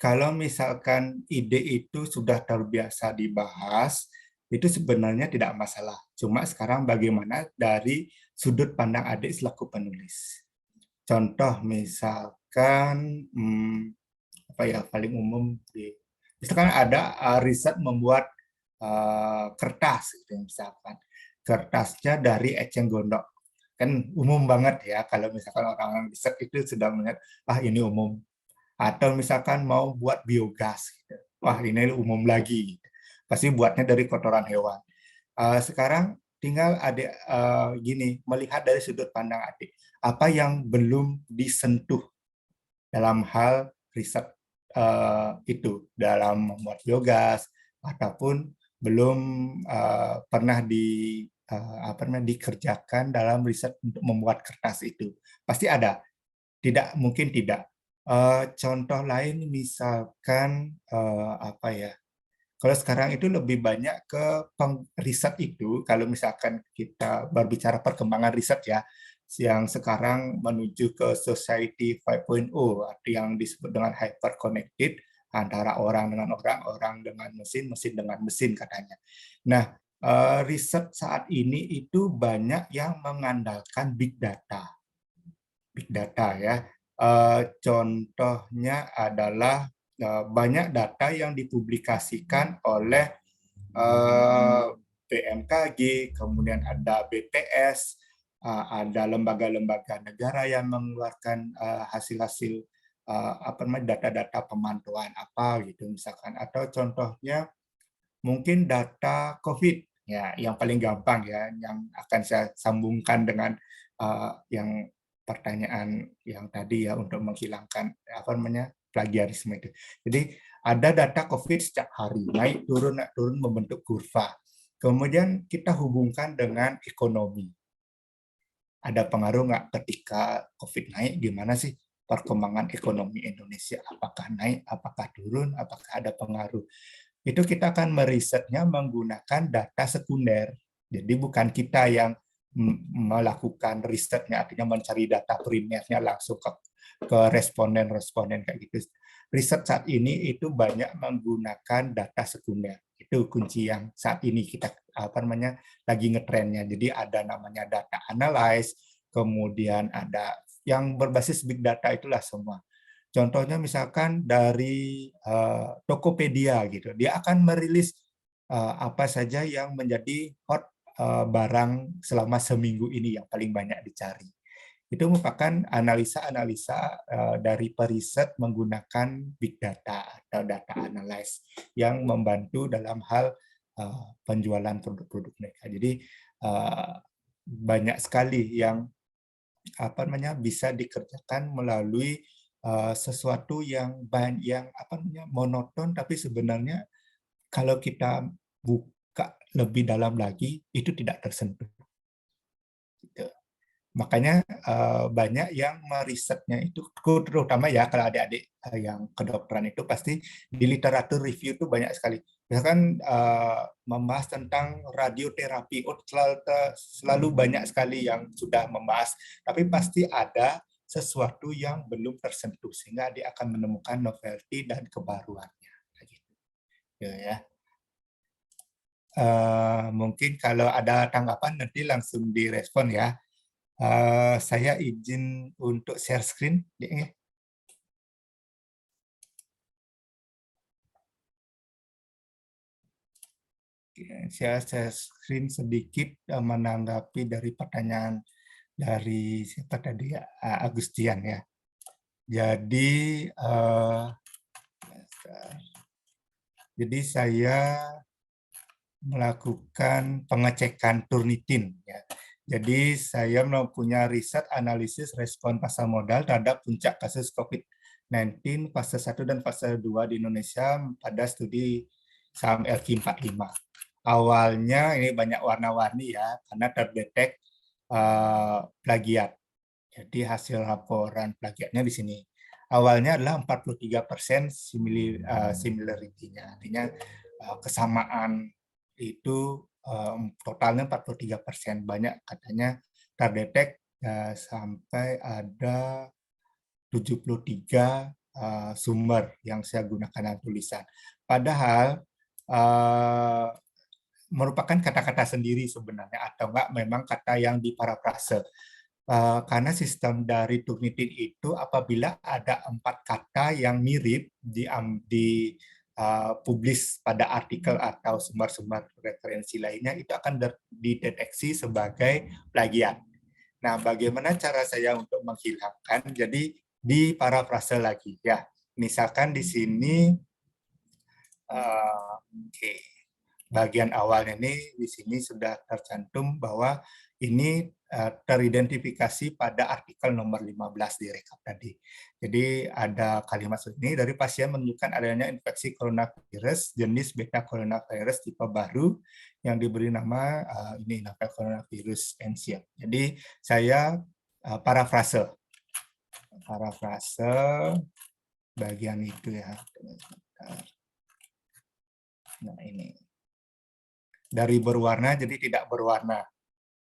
Kalau misalkan ide itu sudah terbiasa dibahas, itu sebenarnya tidak masalah. Cuma sekarang bagaimana dari sudut pandang adik selaku penulis. Contoh misalkan paling umum, misalkan ada riset membuat kertas, gitu, misalkan kertasnya dari eceng gondok, kan umum banget ya kalau misalkan orang riset itu sudah melihat ini umum. Atau misalkan mau buat biogas, gitu. Wah ini umum lagi, pasti buatnya dari kotoran hewan. Sekarang tinggal adik melihat dari sudut pandang adik, apa yang belum disentuh dalam hal riset itu, dalam membuat biogas, ataupun belum pernah dikerjakan dalam riset untuk membuat kertas itu. Pasti ada, tidak mungkin tidak. Contoh lain misalkan kalau sekarang itu lebih banyak ke riset itu, kalau misalkan kita berbicara perkembangan riset ya, yang sekarang menuju ke society 5.0, yang disebut dengan hyper connected, antara orang dengan orang dengan mesin dengan mesin katanya. Nah, riset saat ini itu banyak yang mengandalkan big data. Big data ya. Contohnya adalah banyak data yang dipublikasikan oleh BMKG, kemudian ada BTS, ada lembaga-lembaga negara yang mengeluarkan hasil-hasil data-data pemantauan apa gitu misalkan. Atau contohnya mungkin data COVID ya, yang paling gampang ya, yang akan saya sambungkan dengan yang pertanyaan yang tadi ya, untuk menghilangkan plagiarisme itu. Jadi ada data COVID setiap hari, naik turun membentuk kurva. Kemudian kita hubungkan dengan ekonomi. Ada pengaruh nggak ketika COVID naik? Gimana sih perkembangan ekonomi Indonesia? Apakah naik? Apakah turun? Apakah ada pengaruh? Itu kita akan merisetnya menggunakan data sekunder. Jadi bukan kita yang melakukan risetnya, artinya mencari data primernya langsung ke responden kayak gitu. Riset saat ini itu banyak menggunakan data sekunder. Itu kunci yang saat ini kita lagi ngetrennya. Jadi ada namanya data analyze, kemudian ada yang berbasis big data itulah semua. Contohnya misalkan dari Tokopedia gitu, dia akan merilis apa saja yang menjadi hot barang selama seminggu ini yang paling banyak dicari. Itu merupakan analisa-analisa dari periset menggunakan big data atau data analysis yang membantu dalam hal penjualan produk-produk mereka. Jadi banyak sekali yang bisa dikerjakan melalui sesuatu yang monoton, tapi sebenarnya kalau kita buka lebih dalam lagi itu tidak tersentuh. Gitu. Makanya banyak yang merisetnya itu, terutama ya kalau adik-adik yang kedokteran itu pasti di literatur review itu banyak sekali. Misalkan membahas tentang radioterapi, selalu banyak sekali yang sudah membahas, tapi pasti ada sesuatu yang belum tersentuh sehingga dia akan menemukan novelty dan kebaruannya. Gitu. Ya. Mungkin kalau ada tanggapan nanti langsung direspon ya. Saya izin untuk share screen. Saya share screen sedikit menanggapi dari pertanyaan dari siapa tadi ya, Agustian ya. Jadi saya melakukan pengecekan Turnitin ya. Jadi saya mempunyai riset analisis respon pasar modal terhadap puncak kasus COVID-19 fase 1 dan fase 2 di Indonesia pada studi saham LQ45. Awalnya ini banyak warna-warni ya, karena terdetek plagiat. Jadi hasil laporan plagiatnya di sini. Awalnya adalah 43% similarity-nya, artinya kesamaan itu totalnya 43%. Banyak katanya terdetek sampai ada 73 sumber yang saya gunakan dalam tulisan. Padahal merupakan kata-kata sendiri sebenarnya, atau enggak memang kata yang diparafrase. Karena sistem dari Turnitin itu apabila ada 4 kata yang mirip publis pada artikel atau sumber-sumber referensi lainnya, itu akan dideteksi sebagai plagiat. Nah, bagaimana cara saya untuk menghilangkan? Jadi diparafrase lagi ya. Misalkan di sini bagian awalnya ini di sini sudah tercantum bahwa ini teridentifikasi pada artikel nomor 15 di rekap tadi. Jadi ada kalimat ini, dari pasien menunjukkan adanya infeksi coronavirus jenis beta coronavirus tipe baru yang diberi nama ini novel coronavirus NCF. Jadi saya parafrase bagian itu ya. Nah ini. Dari berwarna jadi tidak berwarna.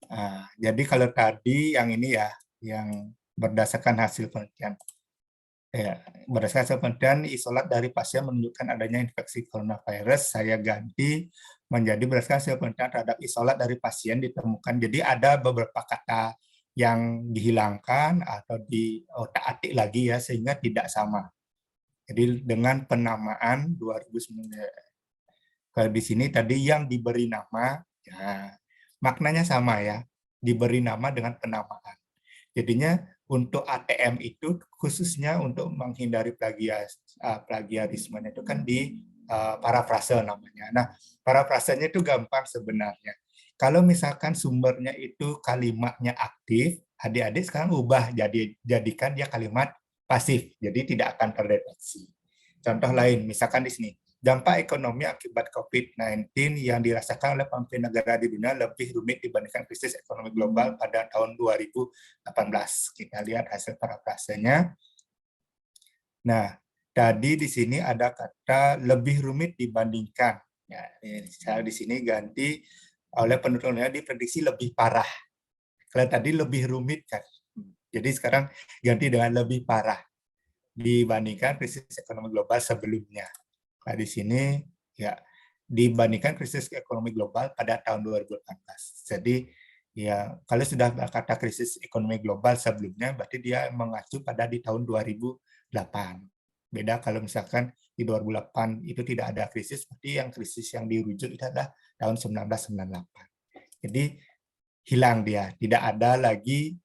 Nah, jadi kalau tadi yang ini ya, yang berdasarkan hasil penelitian. Ya, berdasarkan hasil penelitian, isolat dari pasien menunjukkan adanya infeksi coronavirus, saya ganti menjadi berdasarkan hasil penelitian terhadap isolat dari pasien ditemukan. Jadi ada beberapa kata yang dihilangkan atau diotak-atik lagi ya, sehingga tidak sama. Jadi dengan penamaan 2009. Kalau di sini tadi yang diberi nama, ya, maknanya sama ya, diberi nama dengan penamaan. Jadinya untuk ATM itu khususnya untuk menghindari plagiarisme itu kan di parafrase namanya. Nah, parafrasenya itu gampang sebenarnya. Kalau misalkan sumbernya itu kalimatnya aktif, adik-adik sekarang ubah jadikan dia kalimat pasif, jadi tidak akan terdeteksi. Contoh lain, misalkan di sini. Dampak ekonomi akibat COVID-19 yang dirasakan oleh pemimpin negara di dunia lebih rumit dibandingkan krisis ekonomi global pada tahun 2018. Kita lihat hasil parafrasenya. Nah, tadi di sini ada kata lebih rumit dibandingkan. Ya, saya di sini ganti oleh penuturnya diprediksi lebih parah. Kalau tadi lebih rumit kan. Jadi sekarang ganti dengan lebih parah dibandingkan krisis ekonomi global sebelumnya. Nah, di sini ya dibandingkan krisis ekonomi global pada tahun 2018. Jadi Ya, kalau sudah kata krisis ekonomi global sebelumnya, berarti dia mengacu pada di tahun 2008. Beda kalau misalkan di 2008 itu tidak ada krisis, berarti yang krisis yang dirujuk itu adalah tahun 1998. Jadi hilang dia, tidak ada lagi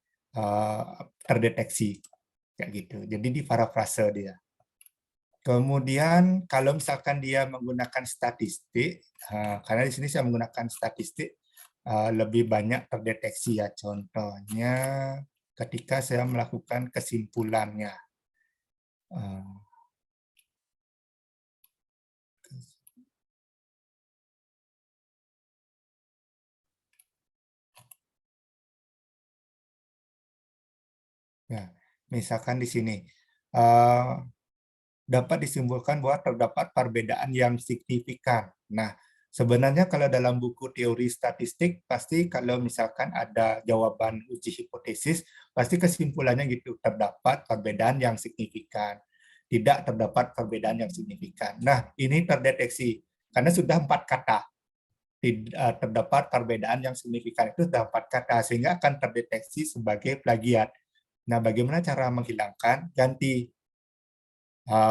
terdeteksi kayak gitu. Jadi di parafrase dia. Kemudian kalau misalkan dia menggunakan statistik, karena di sini saya menggunakan statistik, lebih banyak terdeteksi ya. Contohnya ketika saya melakukan kesimpulannya. Ya, misalkan di sini dapat disimpulkan bahwa terdapat perbedaan yang signifikan. Nah, sebenarnya kalau dalam buku teori statistik, pasti kalau misalkan ada jawaban uji hipotesis, pasti kesimpulannya gitu, terdapat perbedaan yang signifikan. Tidak terdapat perbedaan yang signifikan. Nah, ini terdeteksi, karena sudah 4 kata. Terdapat perbedaan yang signifikan itu sudah 4 kata, sehingga akan terdeteksi sebagai plagiat. Nah, bagaimana cara menghilangkan? Ganti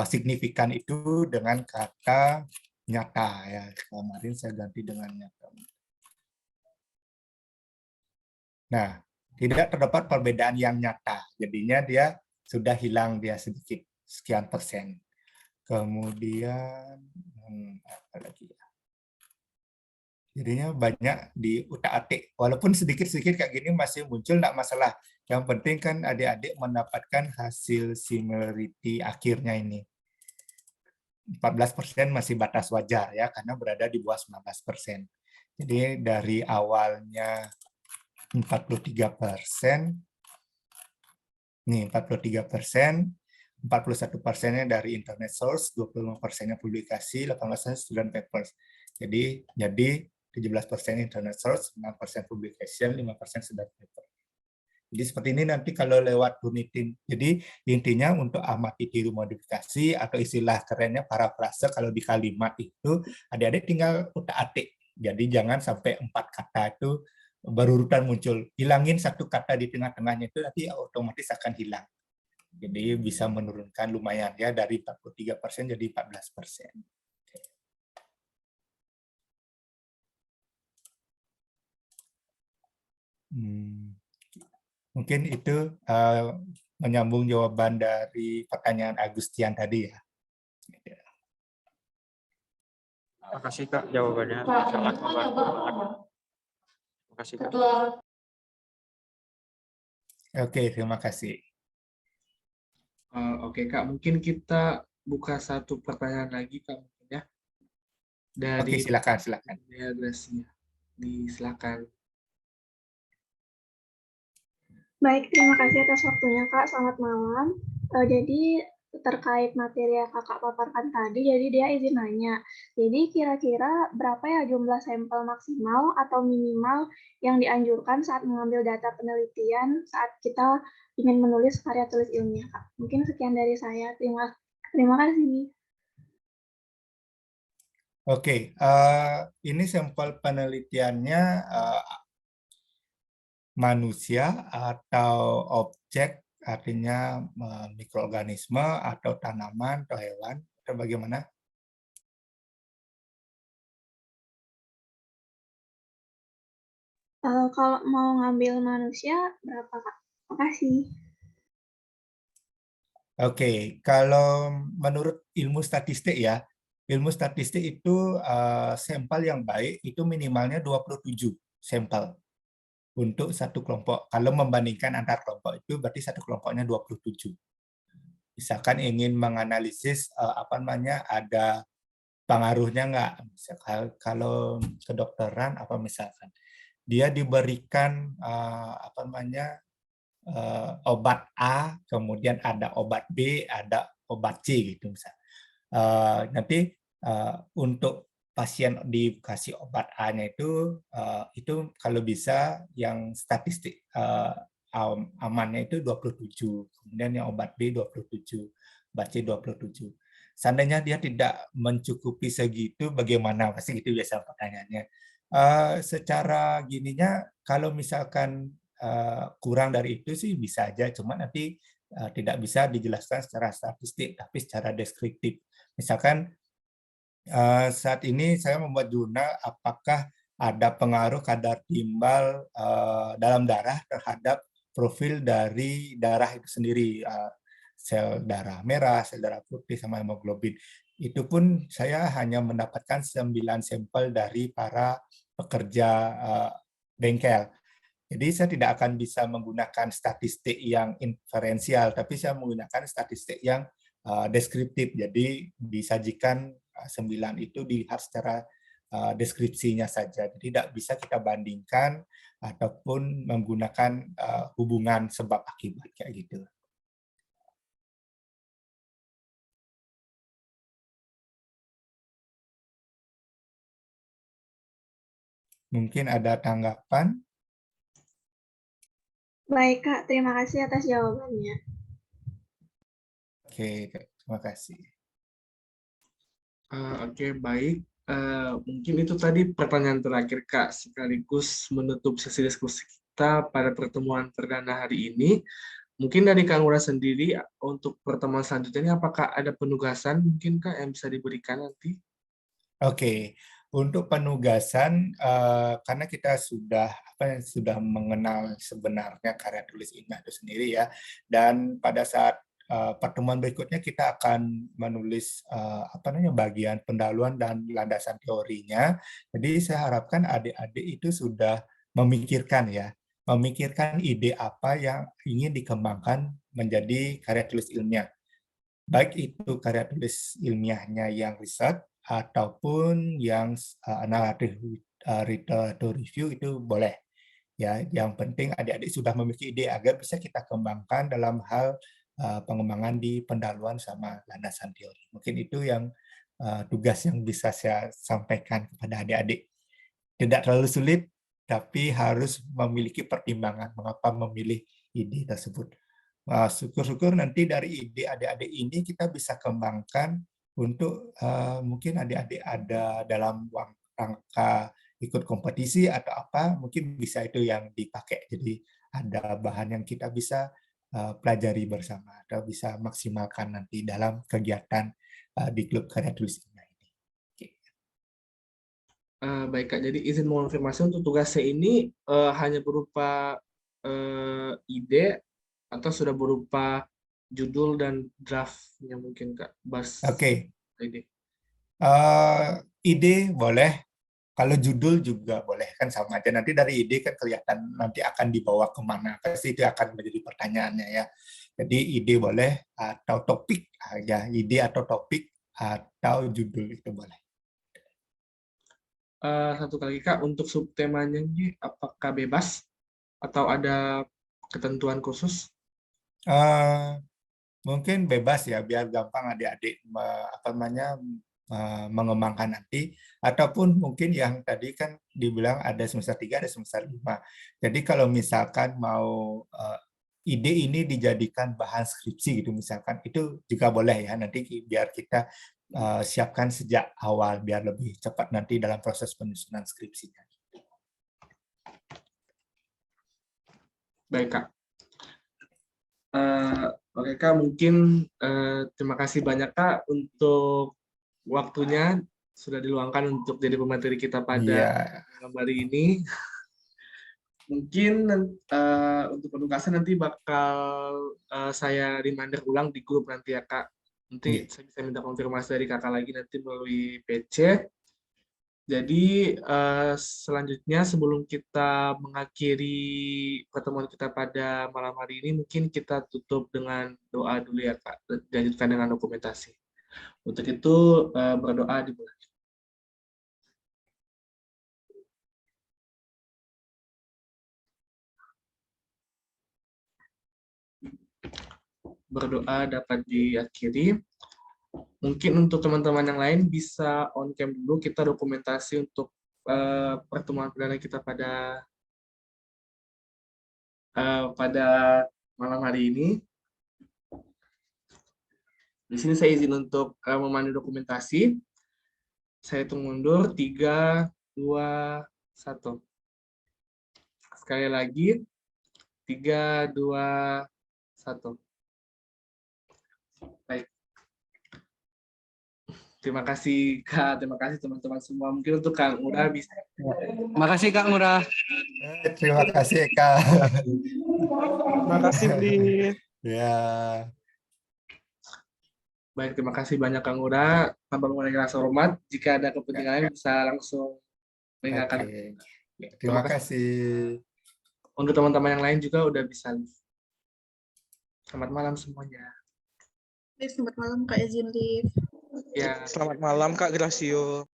signifikan itu dengan kata nyata ya. Kemarin saya ganti dengan nyata. Nah, tidak terdapat perbedaan yang nyata. Jadinya dia sudah hilang dia sedikit sekian persen. Kemudian apa lagi ya? Jadinya banyak di utak-atik. Walaupun sedikit-sedikit kayak gini masih muncul, enggak masalah. Yang penting kan adik-adik mendapatkan hasil similarity akhirnya ini. 14% masih batas wajar ya, karena berada di bawah 19%. Jadi dari awalnya 43%, nih 43%, 41%-nya dari internet source, 25%-nya publikasi, 18% student papers. Jadi 17% internet source, 6% publication, 5% student paper. Jadi seperti ini nanti kalau lewat Bunitin. Jadi intinya untuk amati tiru modifikasi atau istilah kerennya parafrase, kalau di kalimat itu adik-adik tinggal utak-atik. Jadi jangan sampai 4 kata itu berurutan muncul. Hilangin satu kata di tengah-tengahnya itu nanti otomatis akan hilang. Jadi bisa menurunkan lumayan ya, dari 43% jadi 14%. Mungkin itu menyambung jawaban dari pertanyaan Agustian tadi ya. Terima kasih Kak, jawabannya sangat membantu banget. Terima kasih Kak. Oke, terima kasih. Oke Kak, mungkin kita buka satu pertanyaan lagi Kak, mungkin ya. Oke, Dari silakan. ya, Gracia. Silakan. Baik, terima kasih atas waktunya Kak. Selamat malam. Jadi terkait materi yang Kakak paparkan tadi, jadi dia izin nanya. Jadi kira-kira berapa ya jumlah sampel maksimal atau minimal yang dianjurkan saat mengambil data penelitian saat kita ingin menulis karya tulis ilmiah, Kak? Mungkin sekian dari saya. Terima kasih. Oke, ini sampel penelitiannya manusia atau objek, artinya mikroorganisme atau tanaman atau hewan, atau bagaimana? Kalau mau ngambil manusia, berapa Kak? Makasih. Oke, kalau menurut ilmu statistik ya, ilmu statistik itu sampel yang baik itu minimalnya 27 sampel untuk satu kelompok. Kalau membandingkan antar kelompok itu berarti satu kelompoknya 27. Misalkan ingin menganalisis ada pengaruhnya nggak, misalkan kalau kedokteran misalkan dia diberikan obat A, kemudian ada obat B, ada obat C gitu misal. Nanti untuk pasien dikasih obat A-nya itu kalau bisa yang statistik amannya itu 27, kemudian yang obat B 27, obat C 27. Seandainya dia tidak mencukupi segitu, bagaimana? Pasti itu biasa pertanyaannya. Secara gininya, kalau misalkan kurang dari itu sih bisa aja, cuma nanti tidak bisa dijelaskan secara statistik, tapi secara deskriptif. Misalkan saat ini saya membuat jurnal apakah ada pengaruh kadar timbal dalam darah terhadap profil dari darah itu sendiri, sel darah merah, sel darah putih, sama hemoglobin. Itu pun saya hanya mendapatkan 9 sampel dari para pekerja bengkel. Jadi saya tidak akan bisa menggunakan statistik yang inferensial, tapi saya menggunakan statistik yang deskriptif. Jadi disajikan 9 itu dilihat secara deskripsinya saja. Jadi tidak bisa kita bandingkan ataupun menggunakan hubungan sebab akibat kayak gitu. Mungkin ada tanggapan? Baik, Kak. Terima kasih atas jawabannya. Oke, terima kasih. Oke, baik. Mungkin itu tadi pertanyaan terakhir, Kak, sekaligus menutup sesi diskusi kita pada pertemuan perdana hari ini. Mungkin dari Kang Ngurah sendiri, untuk pertemuan selanjutnya ini apakah ada penugasan mungkin, Kak, yang bisa diberikan nanti? Oke, untuk penugasan karena kita sudah mengenal sebenarnya karya tulis ilmiah itu sendiri ya, dan pada saat pertemuan berikutnya kita akan menulis bagian pendahuluan dan landasan teorinya. Jadi saya harapkan adik-adik itu sudah memikirkan ide apa yang ingin dikembangkan menjadi karya tulis ilmiah. Baik itu karya tulis ilmiahnya yang riset ataupun yang narrative literature review itu boleh. Ya, yang penting adik-adik sudah memiliki ide agar bisa kita kembangkan dalam hal pengembangan di pendahuluan sama landasan teori. Mungkin itu yang tugas yang bisa saya sampaikan kepada adik-adik. Tidak terlalu sulit, tapi harus memiliki pertimbangan mengapa memilih ide tersebut. Syukur-syukur nanti dari ide adik-adik ini kita bisa kembangkan untuk mungkin adik-adik ada dalam rangka ikut kompetisi atau apa, mungkin bisa itu yang dipakai. Jadi ada bahan yang kita bisa pelajari bersama atau bisa maksimalkan nanti dalam kegiatan di klub karya tulis ilmiah ini. Baik, Kak. Jadi izin mengonfirmasi untuk tugasnya ini hanya berupa ide atau sudah berupa judul dan draftnya mungkin, Kak? Oke. Ide. Ide boleh, kalau judul juga boleh, kan sama aja. Nanti dari ide kan kelihatan nanti akan dibawa kemana, pasti itu akan menjadi pertanyaannya ya. Jadi ide boleh, atau topik, ya ide atau topik, atau judul itu boleh. Satu lagi, Kak, untuk subtemanya ini apakah bebas atau ada ketentuan khusus? Mungkin bebas ya, biar gampang adik-adik mengembangkan nanti, ataupun mungkin yang tadi kan dibilang ada semester 3, ada semester 5. Jadi kalau misalkan mau ide ini dijadikan bahan skripsi gitu misalkan, itu juga boleh ya, nanti biar kita siapkan sejak awal biar lebih cepat nanti dalam proses penyusunan skripsinya. Baik, Kak. Oke, Kak, mungkin terima kasih banyak, Kak, untuk waktunya sudah diluangkan untuk jadi pemateri kita pada malam hari ini. Mungkin untuk penugasan nanti bakal saya reminder ulang di grup nanti ya, Kak. Nanti saya bisa minta konfirmasi dari Kakak lagi nanti melalui PC. Jadi selanjutnya sebelum kita mengakhiri pertemuan kita pada malam hari ini, mungkin kita tutup dengan doa dulu ya, Kak, dan dilanjutkan dengan dokumentasi. Untuk itu berdoa dimulai. Berdoa dapat diakhiri. Mungkin untuk teman-teman yang lain bisa on cam dulu, kita dokumentasi untuk pertemuan perdana kita pada malam hari ini. Di sini saya izin untuk memandu dokumentasi. Saya hitung mundur 3, 2, 1. Sekali lagi, 3, 2, 1. Baik. Terima kasih Kak, terima kasih teman-teman semua. Mungkin untuk Kang Ura bisa. Makasih Kak Ngurah. Terima kasih Kak. Terima kasih, Bli. Ya. Baik, terima kasih banyak Kang Ura. Tanpa mengurangi rasa hormat, jika ada kepentingan lain bisa langsung meninggalkan. Oke. Terima kasih. Untuk teman-teman yang lain juga udah bisa. Selamat malam semuanya. Selamat malam Kak, izin live. Ya. Selamat malam, Kak Gracio.